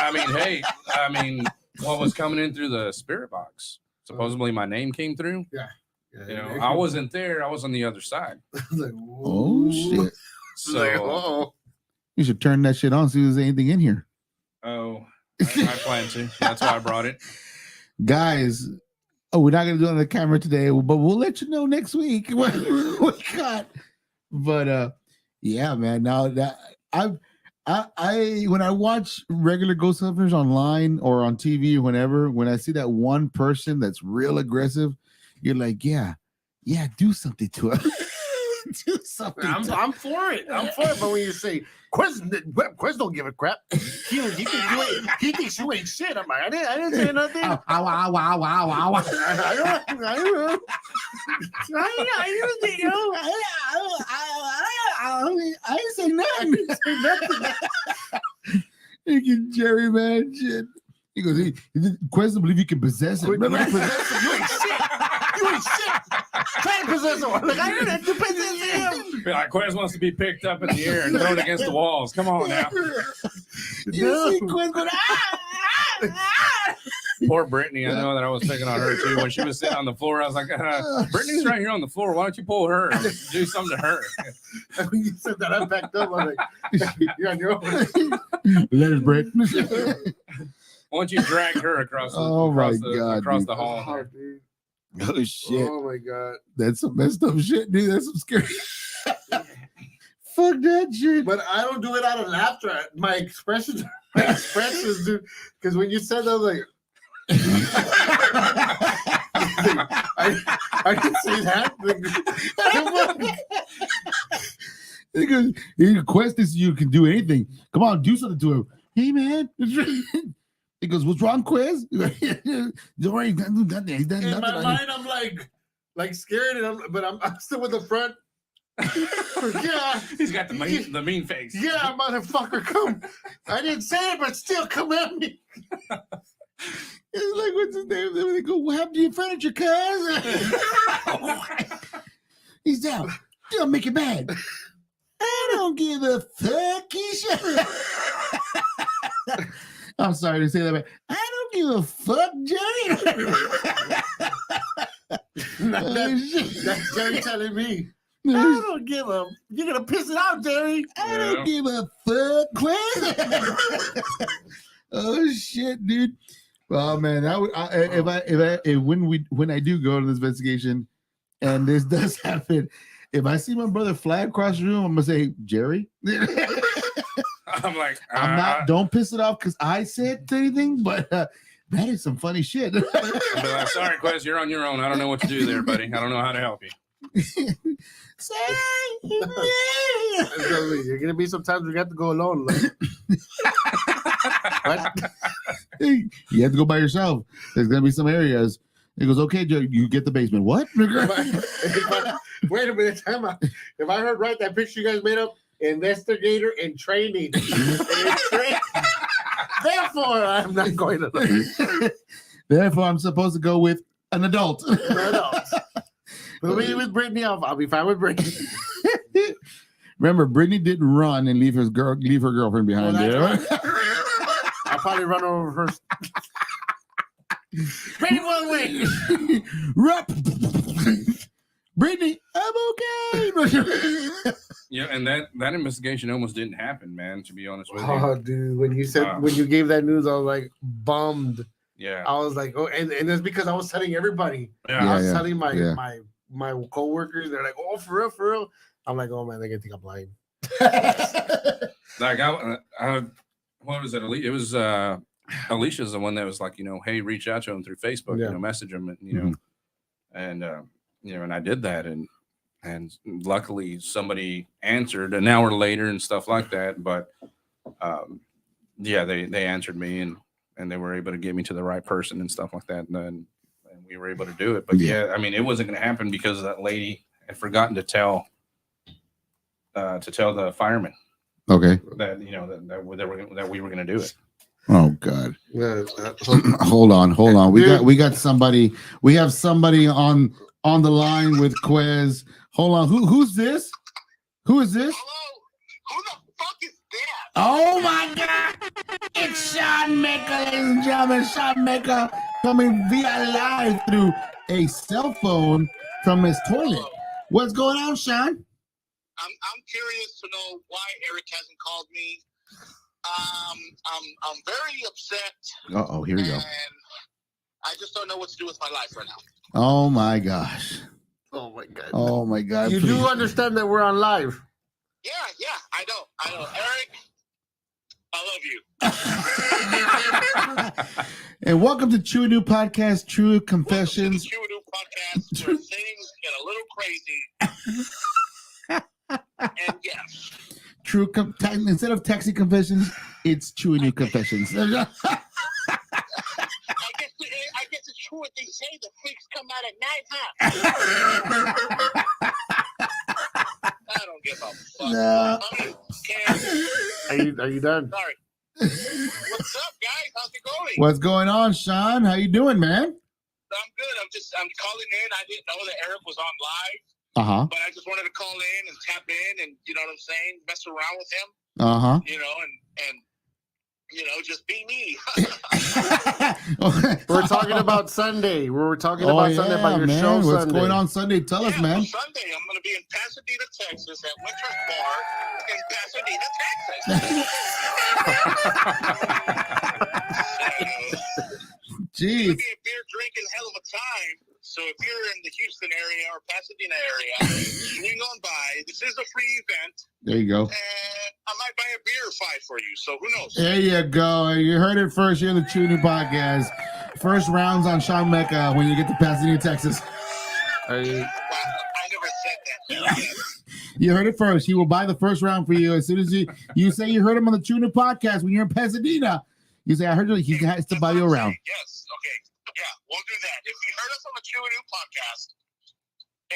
what was coming in through the spirit box? Supposedly my name came through. Yeah, I wasn't there. I was on the other side. Like, Oh shit! So, Like, oh. You should turn that shit on. See if there's anything in here, I plan to. That's why I brought it. guys. Oh, we're not gonna do it on the camera today, but we'll let you know next week what we got. But yeah, man. Now that I when I watch regular ghost hunters online or on TV or whenever, when I see that one person that's real aggressive, you're like, yeah, do something to him. Do something. I'm for it. But when you say Quest don't give a crap, he can do it. He thinks you ain't shit. I'm like, I didn't say nothing. Wow. I ain't say nothing. Jerry, man, shit. He goes, he Quest doesn't believe you can possess it. You ain't shit. You ain't shit. Try to possess him. Like, I didn't have to possess him. Like, Quest wants to be picked up in the air and thrown against the walls. Come on now. You see Quest going, Poor Brittany. I know that I was picking on her too. When she was sitting on the floor, I was like, Brittany's right here on the floor. Why don't you pull her and do something to her? When you said that, I backed up. I'm like, you're on your own. Let us break. Why don't you drag her across the, across the hall? Oh, dude. Oh shit. Oh my god. That's some messed up shit, dude. That's some scary. Fuck that shit. But I don't do it out of laughter. My expressions, dude. Because when you said that, I was like, I didn't say that. Like, he requests you can do anything. Come on, do something to him. Hey man. He goes, what's wrong, Quiz? Don't worry, he's not doing nothing. He's done In nothing. my mind, I'm like scared, but I'm still with the front. Yeah. He's got the mean face. Yeah, motherfucker, come. I didn't say it, but still come at me. It's like, what's his name? They go, what happened to your furniture, cuz? He's down. Don't make it bad. I don't give a fuck, Keisha. I'm sorry to say that, but I don't give a fuck, Jerry. That's Jerry telling me. I don't give a. You're gonna piss it out, Jerry. I don't give a fuck, Quinn. Oh shit, dude. Well, man, when I do go to this investigation, and this does happen, if I see my brother fly across the room, I'm gonna say, Jerry. I'm like, I'm not. Don't piss it off because I said anything, but that is some funny shit. But I'm sorry, Quez, you're on your own. I don't know what to do there, buddy. I don't know how to help you. You're gonna be sometimes we got to go alone. What? You have to go by yourself. There's gonna be some areas. He goes, okay, Joe, you get the basement. What? Wait a minute, time out. If I heard right, that picture you guys made up, investigator in training. Therefore, I'm not going to. Therefore, I'm supposed to go with an adult. We'll be with Brittany. I'll be fine with Brittany. Remember, Brittany didn't run and leave her girlfriend behind there. Right. I'll probably run over first. Brittany, one way. Brittany, I'm okay. Yeah, and that investigation almost didn't happen, man. To be honest with you. Oh, dude, when you said when you gave that news, I was like bummed. Yeah, I was like, oh, and that's because I was telling everybody. Yeah. I was telling my coworkers. They're like, oh, for real. I'm like, oh man, they're gonna think I'm lying. Like I what was it? It was Alicia's the one that was like, hey, reach out to him through Facebook, message him, and and and I did that, and luckily somebody answered an hour later and stuff like that. But they answered me and they were able to get me to the right person and stuff like that, and we were able to do it. But I mean, it wasn't going to happen because that lady had forgotten to tell the firemen. Okay. That that we were going to do it. Oh God. Hold on. We got somebody. We have somebody on the line with Quez. Hold on. Who's this? Who is this? Hello? Who the fuck is that? Oh my God! It's Sean Maker, ladies and gentlemen. Sean Maker coming via live through a cell phone from his toilet. What's going on, Sean? I'm curious to know why Eric hasn't called me. I'm very upset. Uh-oh, here we go. And I just don't know what to do with my life right now. Oh my gosh. Oh my God. Oh my God. You do understand that we're on live. Yeah, I know. Eric, I love you. And welcome to True New Podcast, True Confessions. True New Podcast, where things get a little crazy. And yes. Instead of taxi confessions, it's True New Confessions. I guess it's true what they say. The freaks come out at night, huh? I don't give a fuck. No. Are you done? Sorry. What's up, guys? How's it going? What's going on, Sean? How you doing, man? I'm good. I'm calling in. I didn't know that Eric was on live. Uh-huh. But I just wanted to call in and tap in and, you know what I'm saying, mess around with him. Uh-huh. And just be me. We're talking about Sunday. We're talking about Sunday about your show What's Sunday. What's going on Sunday? Tell us, man. Sunday, I'm going to be in Pasadena, Texas at Winter's Bar in Pasadena, Texas. Jeez. It's going to be a beer drinking hell of a time. So if you're in the Houston area or Pasadena area, swing on by. This is a free event. There you go. And I might buy a beer or 5 for you. So who knows? There you go. You heard it first here in the True New Podcast. First rounds on Sean Mecca when you get to Pasadena, Texas. Well, I never said that. You heard it first. He will buy the first round for you as soon as you say you heard him on the True New Podcast when you're in Pasadena. You say, I heard you. He has to buy you a round. Yes. Okay. Yeah, we'll do that. If you heard us on the True New Podcast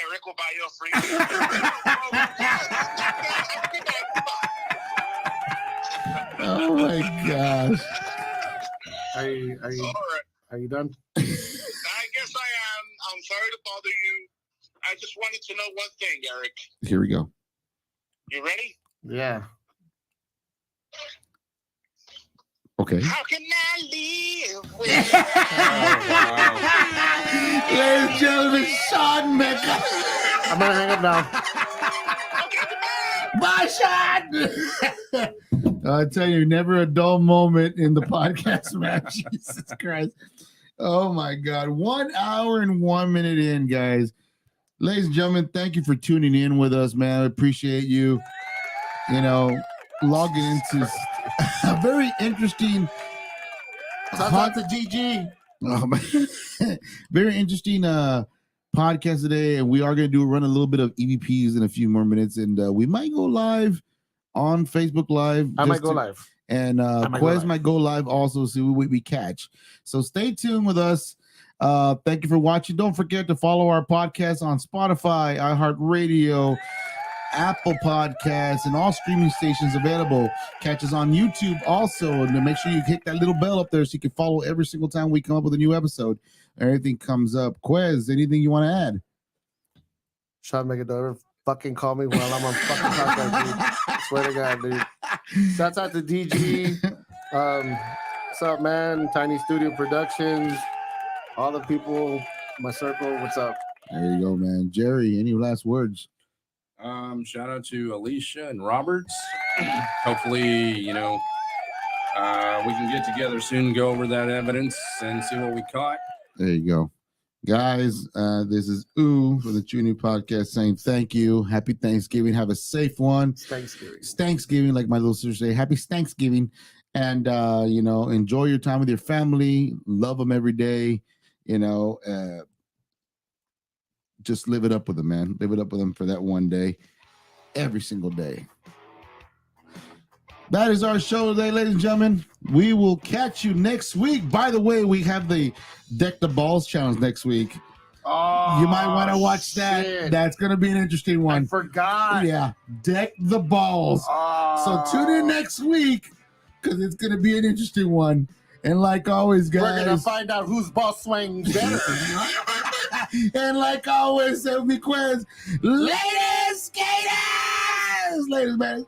Eric will buy you a free. Have a good night. Goodbye. Oh my gosh. Are you All right. are you done? I guess I am. I'm sorry to bother you. I just wanted to know one thing, Eric. Here we go. You ready? Yeah. Okay. How can I live with Ladies and gentlemen, Sean Mecca. I'm gonna hang up now. Bye, Sean. I tell you, never a dull moment in the podcast, man. Jesus Christ. Oh my God. 1 hour and 1 minute in, guys. Ladies and gentlemen, thank you for tuning in with us, man. I appreciate you. You know, logging into a very interesting Shout out to GG. very interesting podcast today, and we are going to run a little bit of EVPs in a few more minutes, and we might go live on Facebook Live. I might go live. And Quez might go live also, see what we catch. So stay tuned with us. Thank you for watching. Don't forget to follow our podcast on Spotify, iHeartRadio, Apple Podcasts, and all streaming stations available. Catch us on YouTube also, and to make sure you hit that little bell up there so you can follow every single time we come up with a new episode. Everything comes up. Quez, anything you want to add? Sean Megadora, fucking call me while I'm on fucking podcast, dude. Swear to God, dude. Shouts out to DG. What's up, man? Tiny Studio Productions. All the people, my circle. What's up? There you go, man. Jerry, any last words? Shout out to Alicia and Roberts. Hopefully, we can get together soon, go over that evidence and see what we caught. There you go. Guys, this is Ooh for the Trini Podcast saying thank you. Happy Thanksgiving. Have a safe one. It's Thanksgiving. It's Thanksgiving, like my little sister say. Happy Thanksgiving. And, enjoy your time with your family. Love them every day. Just live it up with them, man. Live it up with them for that one day. Every single day. That is our show today, ladies and gentlemen. We will catch you next week. By the way, we have the Deck the Balls challenge next week. Oh, You might want to watch that. shit. That's going to be an interesting I one. forgot. Yeah, Deck the Balls. Oh. So tune in next week because it's going to be an interesting one. And like always, guys. We're going to find out whose ball swings better. And like always, Selfie Quiz. Ladies, skaters! Ladies, man.